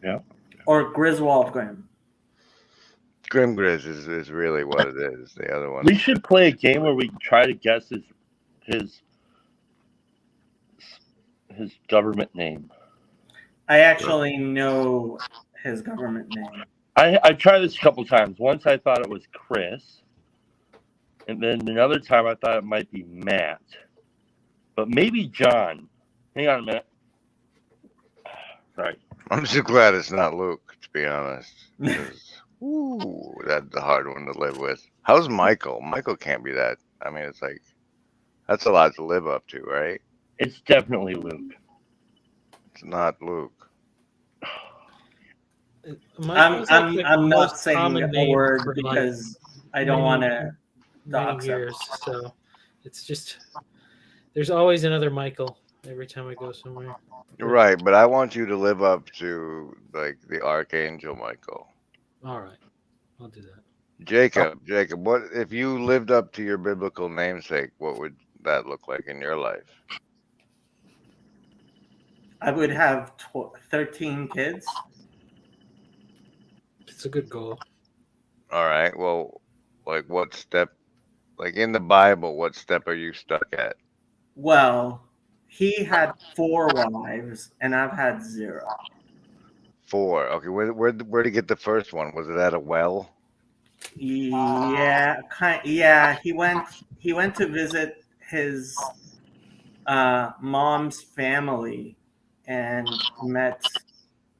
Yeah. Or Griswold Grim. Grim Grizz is really what it is. The other one. We should play a game where we try to guess his government name. I actually know his government name. I tried this a couple times. Once I thought it was Chris, and then another time I thought it might be Matt, but maybe John. Hang on a minute. Sorry. I'm just glad it's not Luke, to be honest. 'Cause, ooh, that's a hard one to live with. How's Michael? Michael can't be that. I mean, it's like, that's a lot to live up to, right? It's definitely Luke. It's not Luke. I'm not saying common a name word for, like, because I don't want to many dox him. years. So it's just there's always another Michael every time I go somewhere. Right, but I want you to live up to, like, the Archangel Michael. All right, I'll do that. Jacob, what if you lived up to your biblical namesake, what would that look like in your life? I would have 13 kids. It's a good goal. All right, well, like, what step, like, in the Bible, what step are you stuck at? Well, he had 4 wives, and I've had 0. 4. Okay, where'd he get the first one? Was it at a well? Yeah, yeah. He went to visit his mom's family and met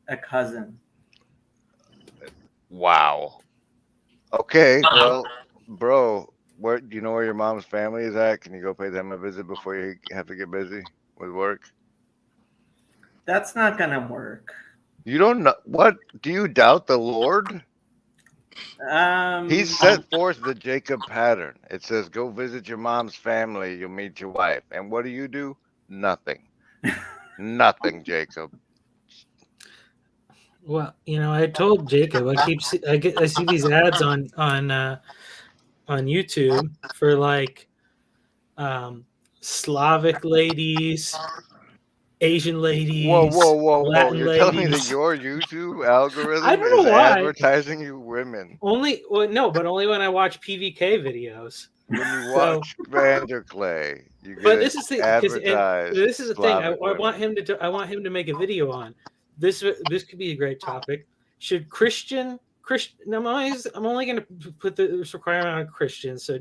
a cousin. Wow. Okay, well, bro, where do you know where your mom's family is at? Can you go pay them a visit before you have to get busy with work? That's not gonna work. You don't know what? Do you doubt the Lord? He set forth the Jacob pattern. It says, "Go visit your mom's family. You'll meet your wife." And what do? Nothing. Nothing, Jacob. Well, I told Jacob I see these ads on YouTube for like Slavic ladies, Asian ladies, Whoa. Latin You're telling me that ladies. your YouTube algorithm I don't is know why. advertising you women But only when I watch PVK videos. when you So, watch Vanderclay. You but get this is the advertised. this is the thing. I Slavic want women. him to I want him to make a video on this. This could be a great topic. Should Christian? I'm only going to put this requirement on Christians, so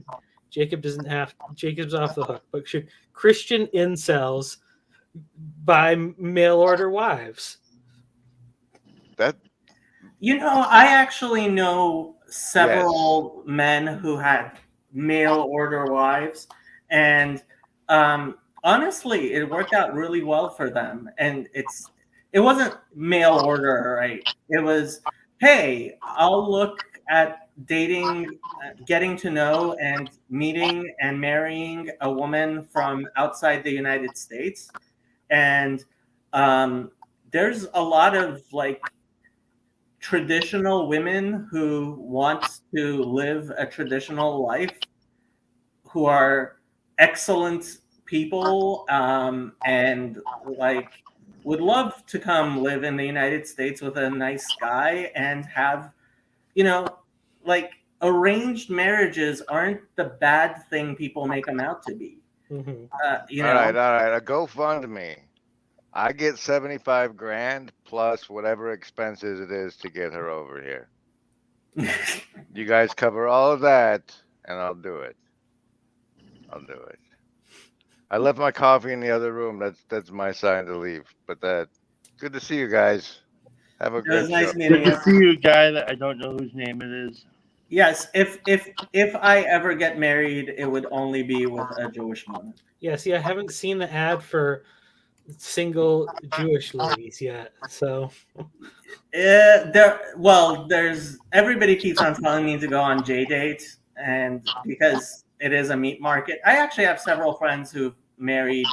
Jacob's off the hook. But should Christian incels buy mail order wives? That You know, I actually know several men who had mail order wives, and honestly, it worked out really well for them. And it wasn't mail order, right? It was, hey, I'll look at dating, getting to know, and meeting and marrying a woman from outside the United States, and there's a lot of like traditional women who want to live a traditional life, who are excellent people, and like would love to come live in the United States with a nice guy and have, you know, like arranged marriages aren't the bad thing people make them out to be. Mm-hmm. You all know, right. A GoFundMe. I get 75 grand plus whatever expenses it is to get her over here. You guys cover all of that, and I'll do it. I left my coffee in the other room. That's my sign to leave. But good to see you guys. Have a it was great nice show. meeting Good you. to see you, guy that I don't know whose name it is. Yes, if I ever get married, it would only be with a Jewish woman. Yeah, see, I haven't seen the ad for single Jewish ladies yet. So There's everybody keeps on telling me to go on JDate, and because it is a meat market. I actually have several friends who've married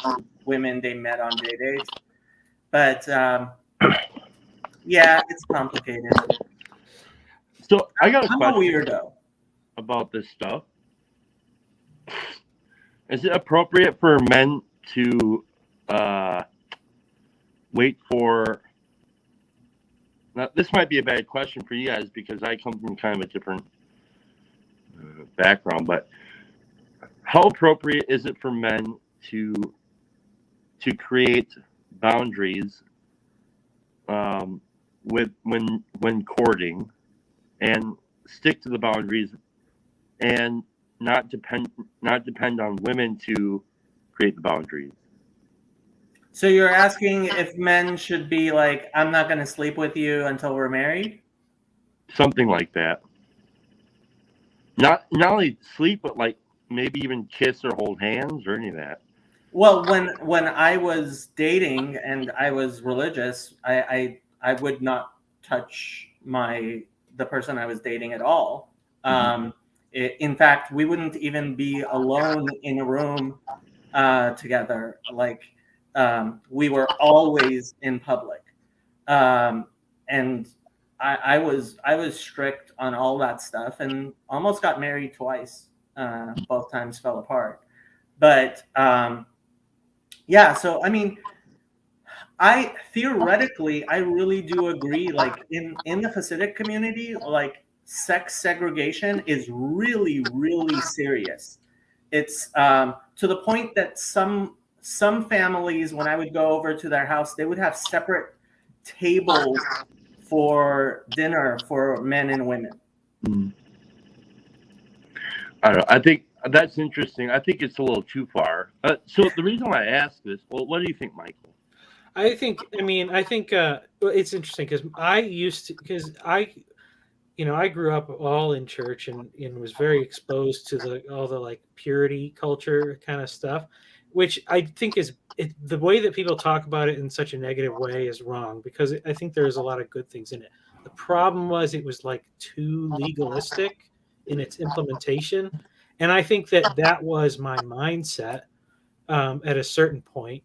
women they met on JDate, but yeah, it's complicated. So I got a I'm a question weirdo. about this stuff. Is it appropriate for men to wait for? Now, this might be a bad question for you guys because I come from kind of a different background, but how appropriate is it for men to create boundaries with when courting, and stick to the boundaries and not depend on women to create the boundaries? So you're asking if men should be like, I'm not going to sleep with you until we're married? Something like that. Not only sleep, but like maybe even kiss or hold hands or any of that. Well, when I was dating and I was religious, I would not touch the person I was dating at all. In fact, we wouldn't even be alone in a room together. Like we were always in public, and I was strict on all that stuff, and almost got married twice. Both times fell apart, but yeah. So I mean, I really do agree. Like in the Hasidic community, like sex segregation is really, really serious. It's to the point that some families, when I would go over to their house, they would have separate tables for dinner for men and women. I don't know. I think that's interesting. I think it's a little too far. So the reason why I ask this, well, what do you think, Michael? I think it's interesting because I grew up all in church and was very exposed to all the like purity culture kind of stuff, which I think the way that people talk about it in such a negative way is wrong, because I think there's a lot of good things in it. The problem was it was like too legalistic in its implementation, and I think that was my mindset at a certain point.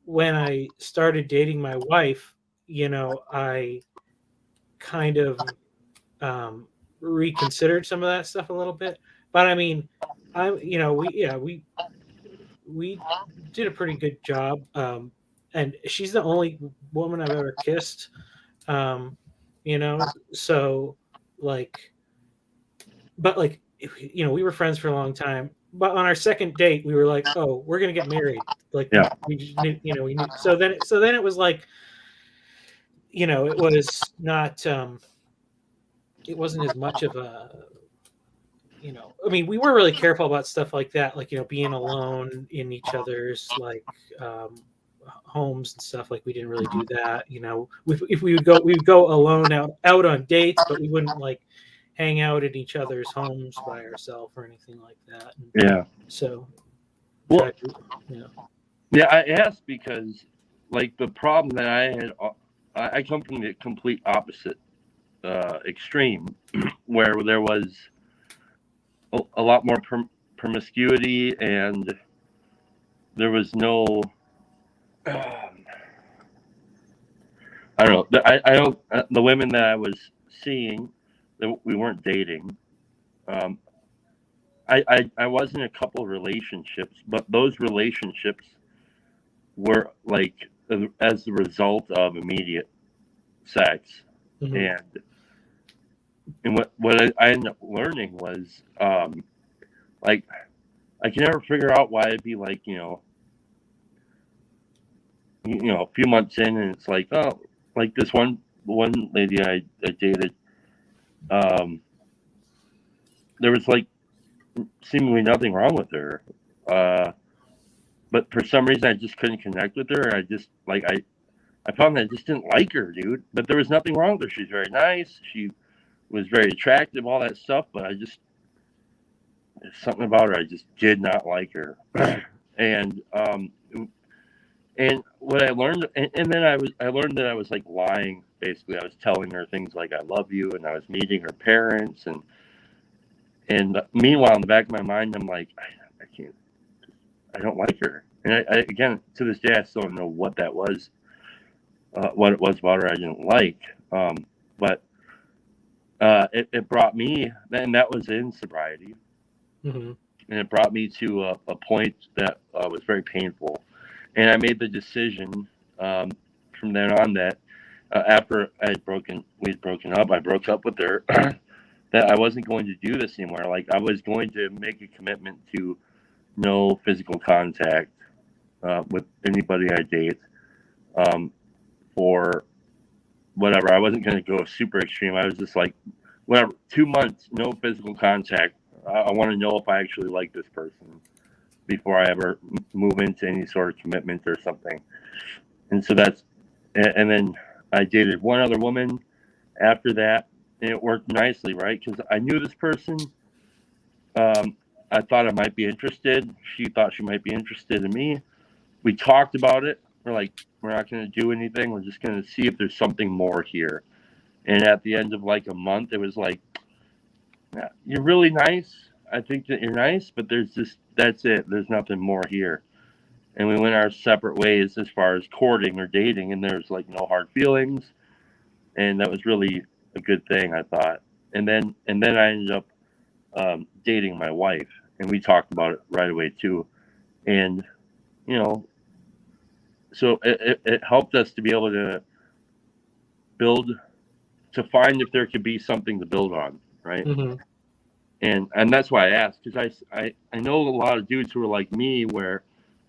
When I started dating my wife, I kind of reconsidered some of that stuff a little bit. But I mean, we we did a pretty good job. And she's the only woman I've ever kissed. You know, so like, but like, you know, we were friends for a long time. But on our second date, we were like, "Oh, we're gonna get married." Like, Yeah. we just knew, you know, we knew. So then it was like, you know, it was not. It wasn't as much of a, you know, I mean, we were really careful about stuff like that, like, you know, being alone in each other's like homes and stuff. Like, we didn't really do that. You know, if we would go alone out on dates, but we wouldn't like hang out at each other's homes by ourselves or anything like that. And Yeah. so, Well, you know, yeah, I asked because, like, the problem that I had, I come from the complete opposite extreme, where there was a lot more promiscuity, and there was no, I don't know. I don't. The women that I was seeing, that we weren't dating. I was in a couple of relationships, but those relationships were like as the result of immediate sex. mhm. And what I ended up learning was like I can never figure out why it'd be like, you know, a few months in, and it's like, oh, like this one lady I dated, there was like seemingly nothing wrong with her, but for some reason I just couldn't connect with her. I just like I found that I just didn't like her, dude. But there was nothing wrong with her. She's very nice. She was very attractive, all that stuff. But there's something about her. I just did not like her. and what I learned, and then I learned that I was like lying. Basically, I was telling her things like "I love you," and I was meeting her parents, and meanwhile in the back of my mind, I'm like, I can't. I don't like her. And I again, to this day, I still don't know what that was. What it was about her I didn't like, but it brought me, and that was in sobriety, Mm-hmm. and it brought me to a point that was very painful, and I made the decision from then on that after we'd broken up, I broke up with her, that I wasn't going to do this anymore. Like, I was going to make a commitment to no physical contact with anybody I date. For whatever. I wasn't going to go super extreme. I was just like, whatever, 2 months, no physical contact. I want to know if I actually like this person before I ever move into any sort of commitment or something. And so and then I dated one other woman after that, and it worked nicely, right? Because I knew this person. I thought I might be interested. She thought she might be interested in me. We talked about it. We're like, we're not going to do anything. We're just going to see if there's something more here. And at the end of like a month, it was like, yeah, you're really nice. I think that you're nice, but that's it. There's nothing more here. And we went our separate ways as far as courting or dating, and there's like no hard feelings. And that was really a good thing, I thought. And then I ended up dating my wife, and we talked about it right away too. And, you know, so it helped us to be able to find if there could be something to build on, right? Mm-hmm. And that's why I asked, because I know a lot of dudes who are like me, where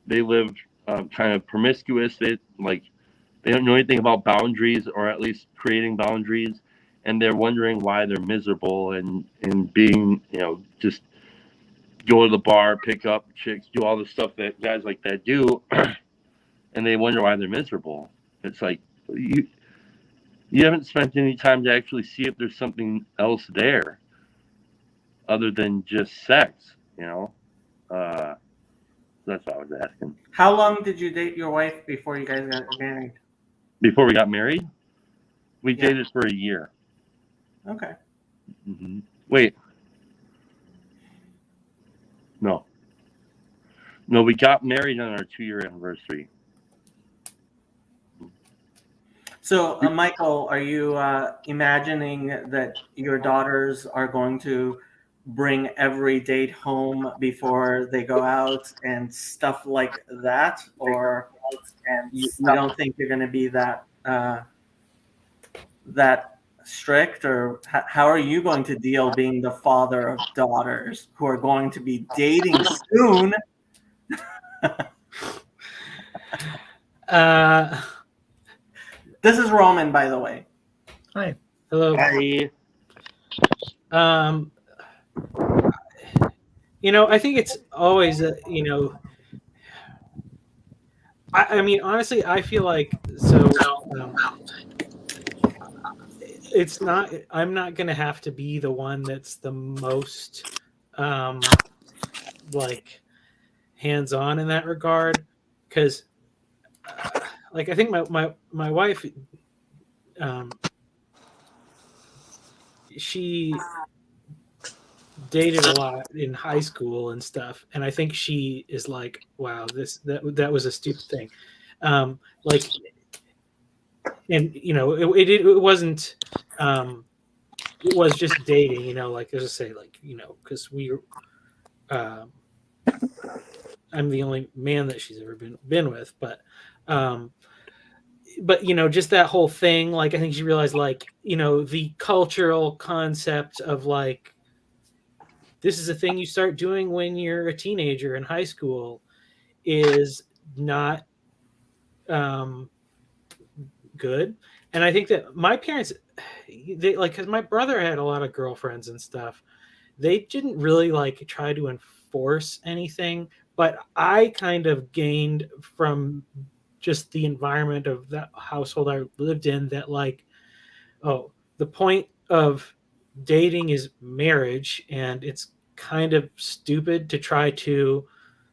they live kind of promiscuous. They don't know anything about boundaries, or at least creating boundaries, and they're wondering why they're miserable and being, you know, just go to the bar, pick up chicks, do all the stuff that guys like that do. And they wonder why they're miserable. It's like, you haven't spent any time to actually see if there's something else there other than just sex, you know? That's what I was asking. How long did you date your wife before you guys got married? Before we got married, we Yeah. dated for a year. Okay. Mm-hmm. Wait. No, we got married on our 2-year anniversary. So, Michael, are you imagining that your daughters are going to bring every date home before they go out and stuff like that, or you don't think you're going to be that that strict, or how are you going to deal being the father of daughters who are going to be dating soon? This is Roman, by the way. Hi. Hello. Hi. I think it's always I mean, honestly, I feel like it's not. I'm not gonna have to be the one that's the most like hands-on in that regard, because like I think my wife she dated a lot in high school and stuff, and I think she is like, wow, that was a stupid thing. Like, and it wasn't it was just dating, like as I say, like, because I'm the only man that she's ever been with, but just that whole thing, like I think she realized, like, the cultural concept of like, this is a thing you start doing when you're a teenager in high school is not good. And I think that my parents, they like, because my brother had a lot of girlfriends and stuff, they didn't really like try to enforce anything, but I kind of gained from just the environment of that household I lived in that, like, oh, the point of dating is marriage, and it's kind of stupid to try to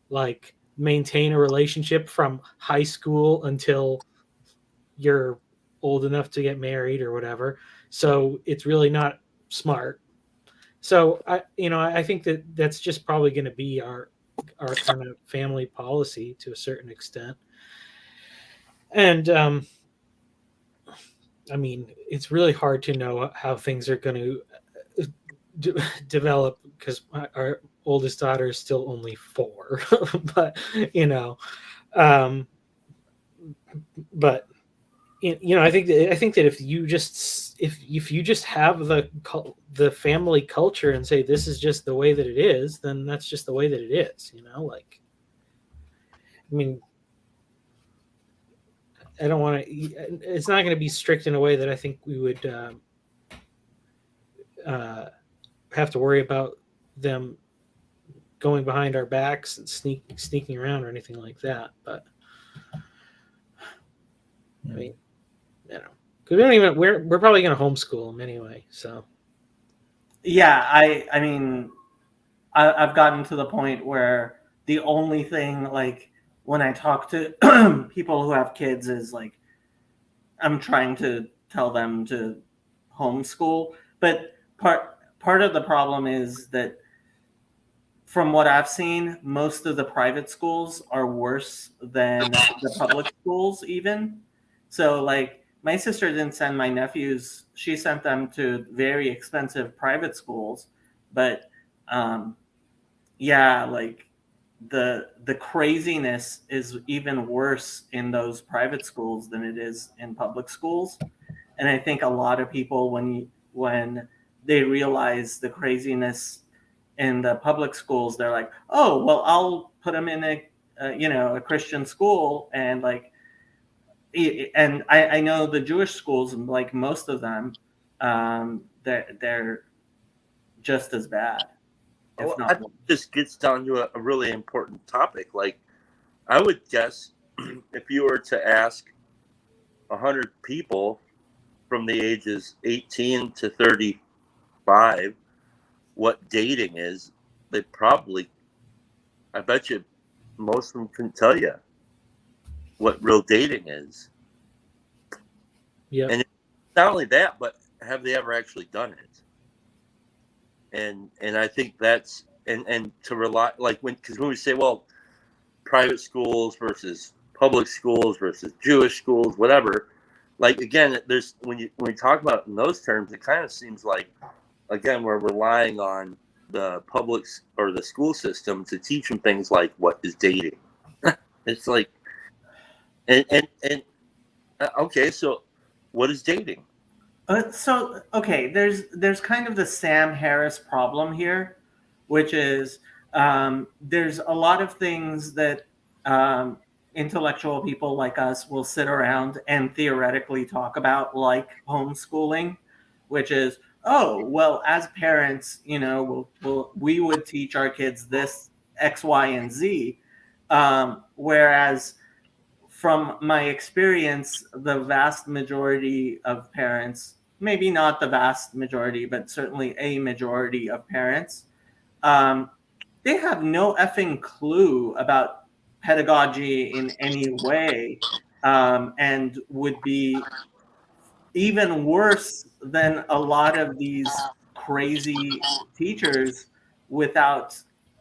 like maintain a relationship from high school until you're old enough to get married or whatever. So it's really not smart. So I think that that's just probably going to be our kind of family policy to a certain extent. And I mean, it's really hard to know how things are going to develop, because our oldest daughter is still only 4. But but I think that if you just have the family culture and say this is just the way that it is, then that's just the way that it is. Like, I mean, I don't want to. It's not going to be strict in a way that I think we would have to worry about them going behind our backs and sneaking around or anything like that. But I mean, because we don't even. We're probably going to homeschool them anyway. So Yeah, I mean, I've gotten to the point where the only thing, like, when I talk to people who have kids is like, I'm trying to tell them to homeschool. But part of the problem is that from what I've seen, most of the private schools are worse than the public schools even. So like, my sister didn't send my nephews, she sent them to very expensive private schools. But yeah, like, the craziness is even worse in those private schools than it is in public schools. And I think a lot of people, when they realize the craziness in the public schools, they're like, oh, well, I'll put them in a Christian school. And like, and I know the Jewish schools, like most of them, they're just as bad. Well, I think this gets down to a really important topic. Like, I would guess if you were to ask 100 people from the ages 18 to 35 what dating is, they probably, I bet you most of them couldn't tell you what real dating is. yeah. And not only that, but have they ever actually done it? And I think that's and to rely, like, when we say, well, private schools versus public schools versus Jewish schools, whatever, like, again, there's when we talk about it in those terms, it kind of seems like, again, we're relying on the public or the school system to teach them things like what is dating. It's like, okay, so what is dating? So okay, there's kind of the Sam Harris problem here, which is there's a lot of things that intellectual people like us will sit around and theoretically talk about, like homeschooling, which is, oh well, as parents, we would teach our kids this X, Y, and Z, whereas from my experience, the vast majority of parents, maybe not the vast majority, but certainly a majority of parents, they have no effing clue about pedagogy in any way, and would be even worse than a lot of these crazy teachers without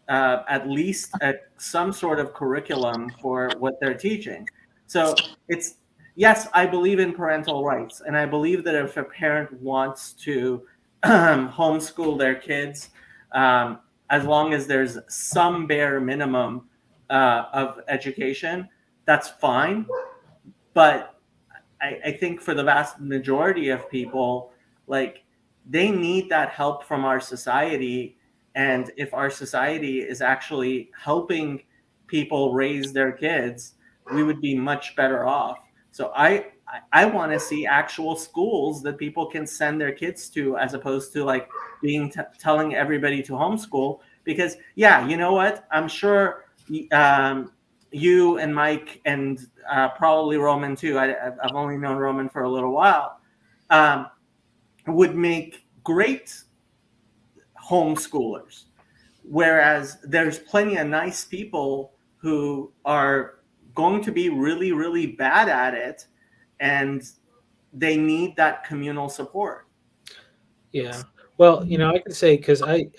at least some sort of curriculum for what they're teaching. So it's, yes, I believe in parental rights, and I believe that if a parent wants to homeschool their kids, as long as there's some bare minimum of education, that's fine. But I think for the vast majority of people, like, they need that help from our society. And if our society is actually helping people raise their kids, we would be much better off. So I want to see actual schools that people can send their kids to, as opposed to like telling everybody to homeschool. Because yeah, you know what? I'm sure you and Mike and probably Roman too. I've only known Roman for a little while. Would make great homeschoolers, whereas there's plenty of nice people who are going to be really, really bad at it, and they need that communal support. Yeah. Well, I can say, because I'm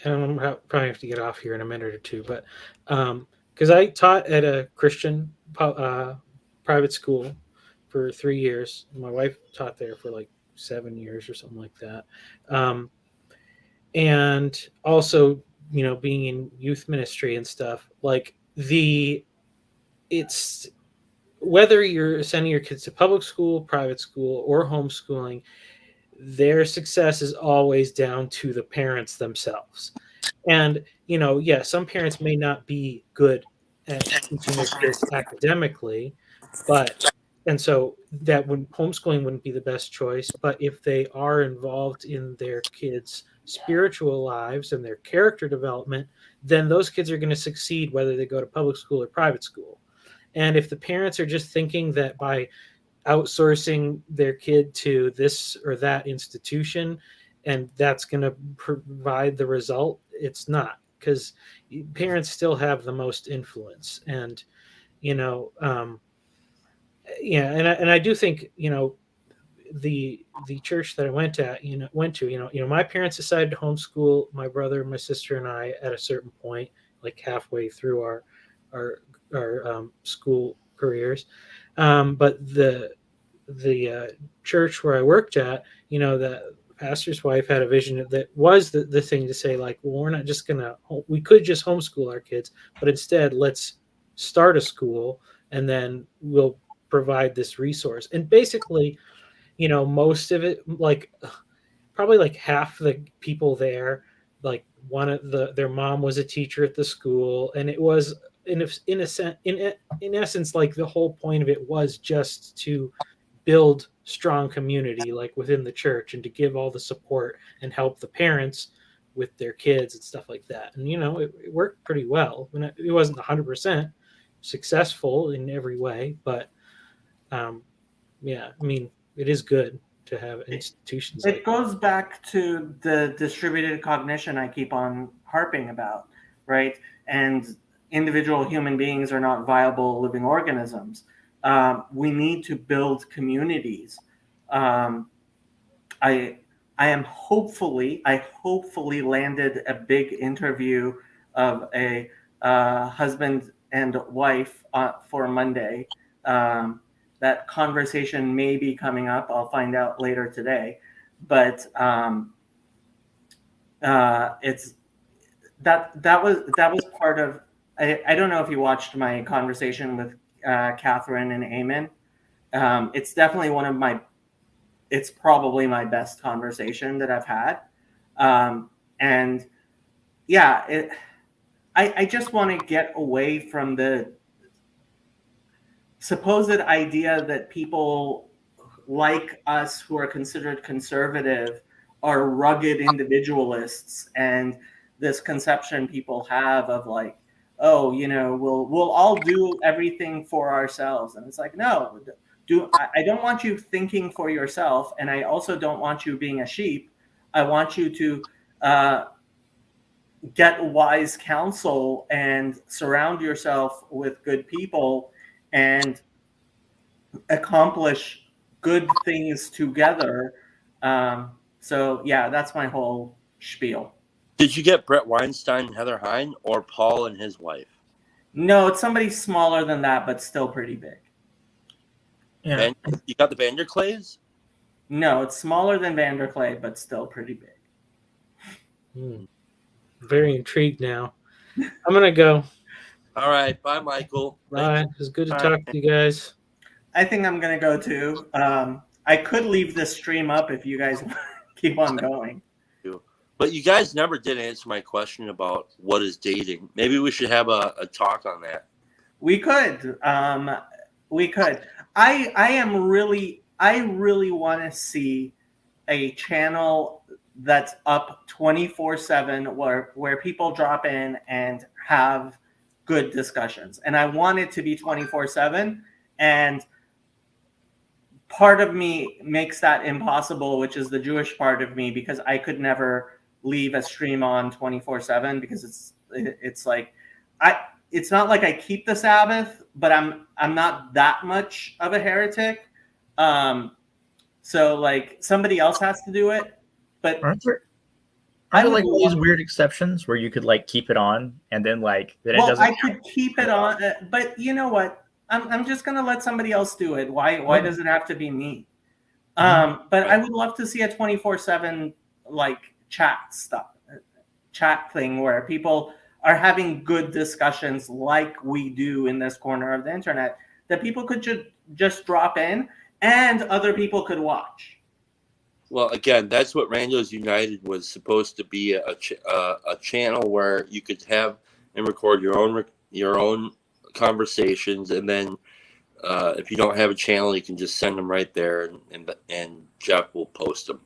probably have to get off here in a minute or two, but because I taught at a Christian private school for 3 years. My wife taught there for like 7 years or something like that. And also, being in youth ministry and stuff, like it's whether you're sending your kids to public school, private school, or homeschooling, their success is always down to the parents themselves. And, some parents may not be good at teaching their kids academically, and so homeschooling wouldn't be the best choice. But if they are involved in their kids' spiritual lives and their character development, then those kids are going to succeed whether they go to public school or private school. And if the parents are just thinking that by outsourcing their kid to this or that institution, and that's going to provide the result, it's not, because parents still have the most influence. And and I do think the church that I went to, my parents decided to homeschool my brother, my sister, and I at a certain point, like halfway through our school careers. But the church where I worked at, the pastor's wife had a vision that was the thing to say, like, well, we're not just we could just homeschool our kids, but instead let's start a school and then we'll provide this resource. And basically, most of it, like probably like half the people there, like their mom was a teacher at the school, and it was in essence, like the whole point of it was just to build strong community, like within the church, and to give all the support and help the parents with their kids and stuff like that. And it worked pretty well. It wasn't 100% successful in every way, but it is good to have institutions. It goes back to the distributed cognition I keep on harping about, right? And individual human beings are not viable living organisms. We need to build communities. I hopefully landed a big interview of a husband and wife for Monday. That conversation may be coming up. I'll find out later today. But that was part of. I don't know if you watched my conversation with Catherine and Eamon. It's definitely one of my. It's probably my best conversation that I've had, and yeah, I just want to get away from the supposed idea that people like us who are considered conservative are rugged individualists, and this conception people have of like, oh, we'll all do everything for ourselves, and it's like, no, I don't want you thinking for yourself, and I also don't want you being a sheep. I want you to get wise counsel and surround yourself with good people and accomplish good things together. So yeah, that's my whole spiel. Did you get Brett Weinstein and Heather Hine, or Paul and his wife? No, it's somebody smaller than that, but still pretty big. Yeah. You got the Vanderclays? No, it's smaller than Vanderclay, but still pretty big. Very intrigued now. I'm gonna go. All right, bye, Michael. Bye. It was good to Bye. talk to you guys. I think I'm gonna go too. I could leave this stream up if you guys keep on going. But you guys never did answer my question about what is dating. Maybe we should have a talk on that. We could. We could. I really want to see a channel that's up 24/7 where people drop in and have good discussions. And I want it to be 24/7. And part of me makes that impossible, which is the Jewish part of me, because I could never leave a stream on 24/7 because it's like it's not like I keep the Sabbath, but I'm not that much of a heretic. So like somebody else has to do it. But Aren't there like all these weird exceptions where you could like keep it on and then like then it doesn't? I could keep it on, but you know what? I'm just gonna let somebody else do it. Why does it have to be me? But I would love to see a 24/7 like chat thing where people are having good discussions like we do in this corner of the internet, that people could just drop in and other people could watch. Well, again, that's what Randos United was supposed to be, a channel where you could have and record your own conversations, and then if you don't have a channel, you can just send them right there, and Jeff will post them.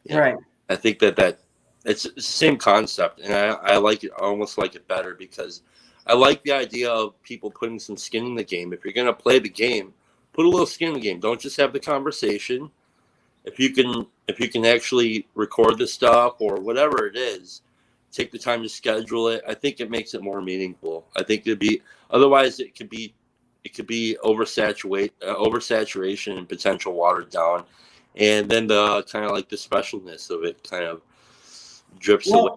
Yeah. Right. I think that it's the same concept, and I like it. I almost like it better because I like the idea of people putting some skin in the game. If you're gonna play the game, put a little skin in the game. Don't just have the conversation. If you can actually record the stuff or whatever it is, take the time to schedule it. I think it makes it more meaningful. I think otherwise it could be oversaturation and potential watered down, and then the kind of like the specialness of it kind of drips away.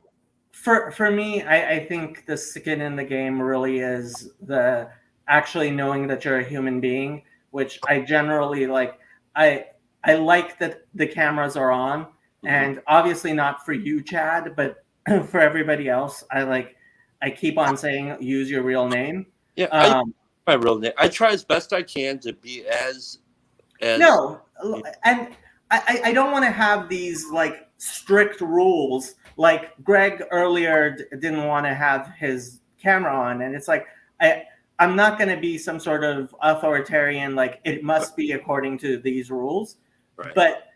For me, I think the skin in the game really is the actually knowing that you're a human being, which I generally like. I like that the cameras are on, and obviously not for you, Chad, but for everybody else. I keep on saying use your real name. Yeah, my real name. I try as best I can to be as no, and I don't want to have these like strict rules. Like Greg earlier didn't want to have his camera on, and it's like I'm not going to be some sort of authoritarian, like it must be according to these rules. Right. But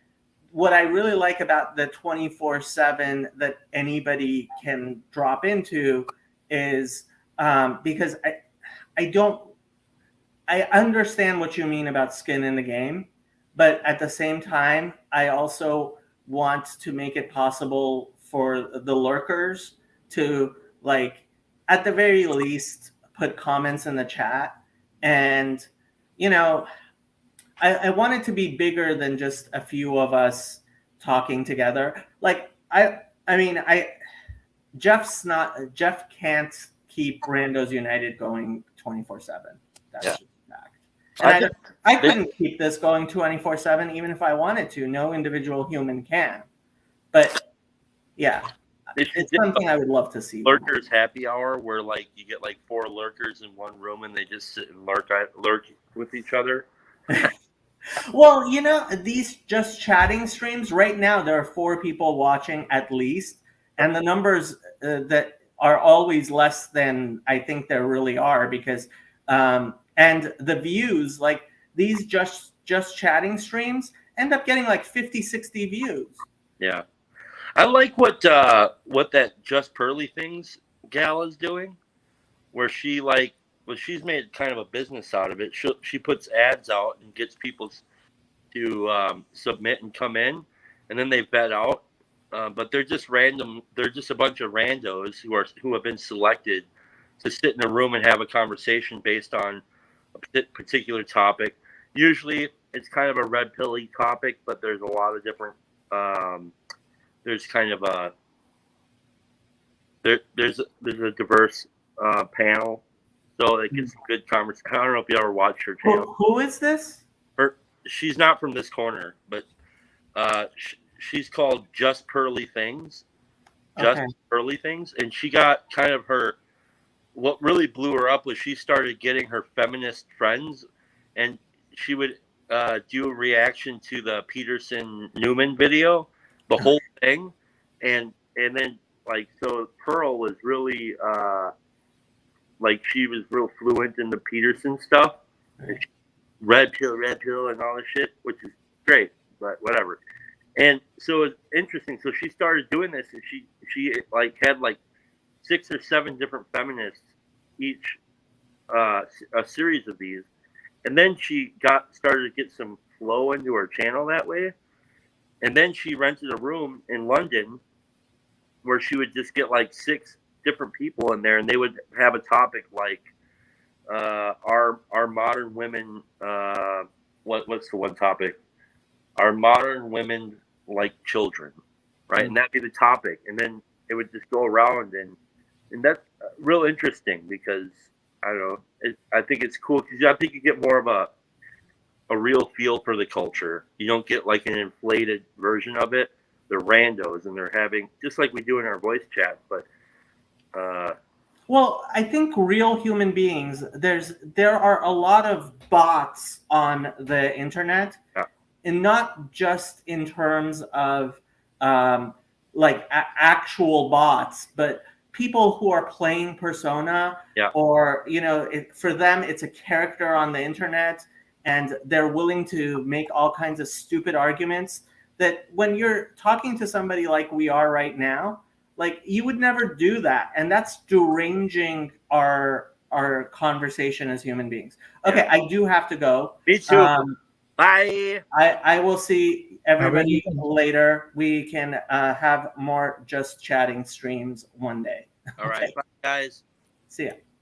what I really like about the 24/7 that anybody can drop into is because I understand what you mean about skin in the game, but at the same time, I also want to make it possible for the lurkers to, like, at the very least, put comments in the chat. And, I want it to be bigger than just a few of us talking together. Like, Jeff can't keep Randos United going 24/7. That's just a fact. And I couldn't keep this going 24/7 even if I wanted to. No individual human can. But yeah, They should it's do something I would love to see. lurkers happy hour where like you get like 4 lurkers in one room and they just sit and lurk with each other. Well, you know, these just chatting streams right now, there are 4 people watching at least, and the numbers that are always less than I think there really are, because and the views, like these just chatting streams end up getting like 50, 60 views. Yeah. I like what that Just Pearly Things gal is doing, where she's made kind of a business out of it. She puts ads out and gets people to submit and come in, and then they vet out. But they're just random. They're just a bunch of randos who have been selected to sit in a room and have a conversation based on a particular topic. Usually, it's kind of a red pilly topic, but there's a lot of different. There's kind of a there's a diverse panel, so it gets some good conversation. I don't know if you ever watched her channel. Who is this? She's not from this corner, but she's called Just Pearly Things. Just Pearly Things, and she got kind of what really blew her up was she started getting her feminist friends, and she would do a reaction to the Peterson Newman video, the whole thing, and then like, so Pearl was really like, she was real fluent in the Peterson stuff, and red pill and all this shit, which is great, but whatever. And so it's interesting. So she started doing this, and she like had like 6 or 7 different feminists each, a series of these, and then she started to get some flow into her channel that way. And then she rented a room in London where she would just get like 6 different people in there, and they would have a topic like our modern women. What's the one topic? Are modern women like children, right? And that'd be the topic, and then it would just go around, and that's real interesting because I don't know. I think it's cool because I think you get more of a real feel for the culture. You don't get like an inflated version of it. They're randos, and they're having, just like we do in our voice chat, but well, I think real human beings, there are a lot of bots on the internet, and not just in terms of actual bots, but people who are playing persona, or for them it's a character on the internet, and they're willing to make all kinds of stupid arguments that when you're talking to somebody like we are right now, like, you would never do that, and that's deranging our conversation as human beings. Okay, I do have to go. Me too. Bye. I will see everybody later. We can have more just chatting streams one day. All right. Bye, guys. See ya.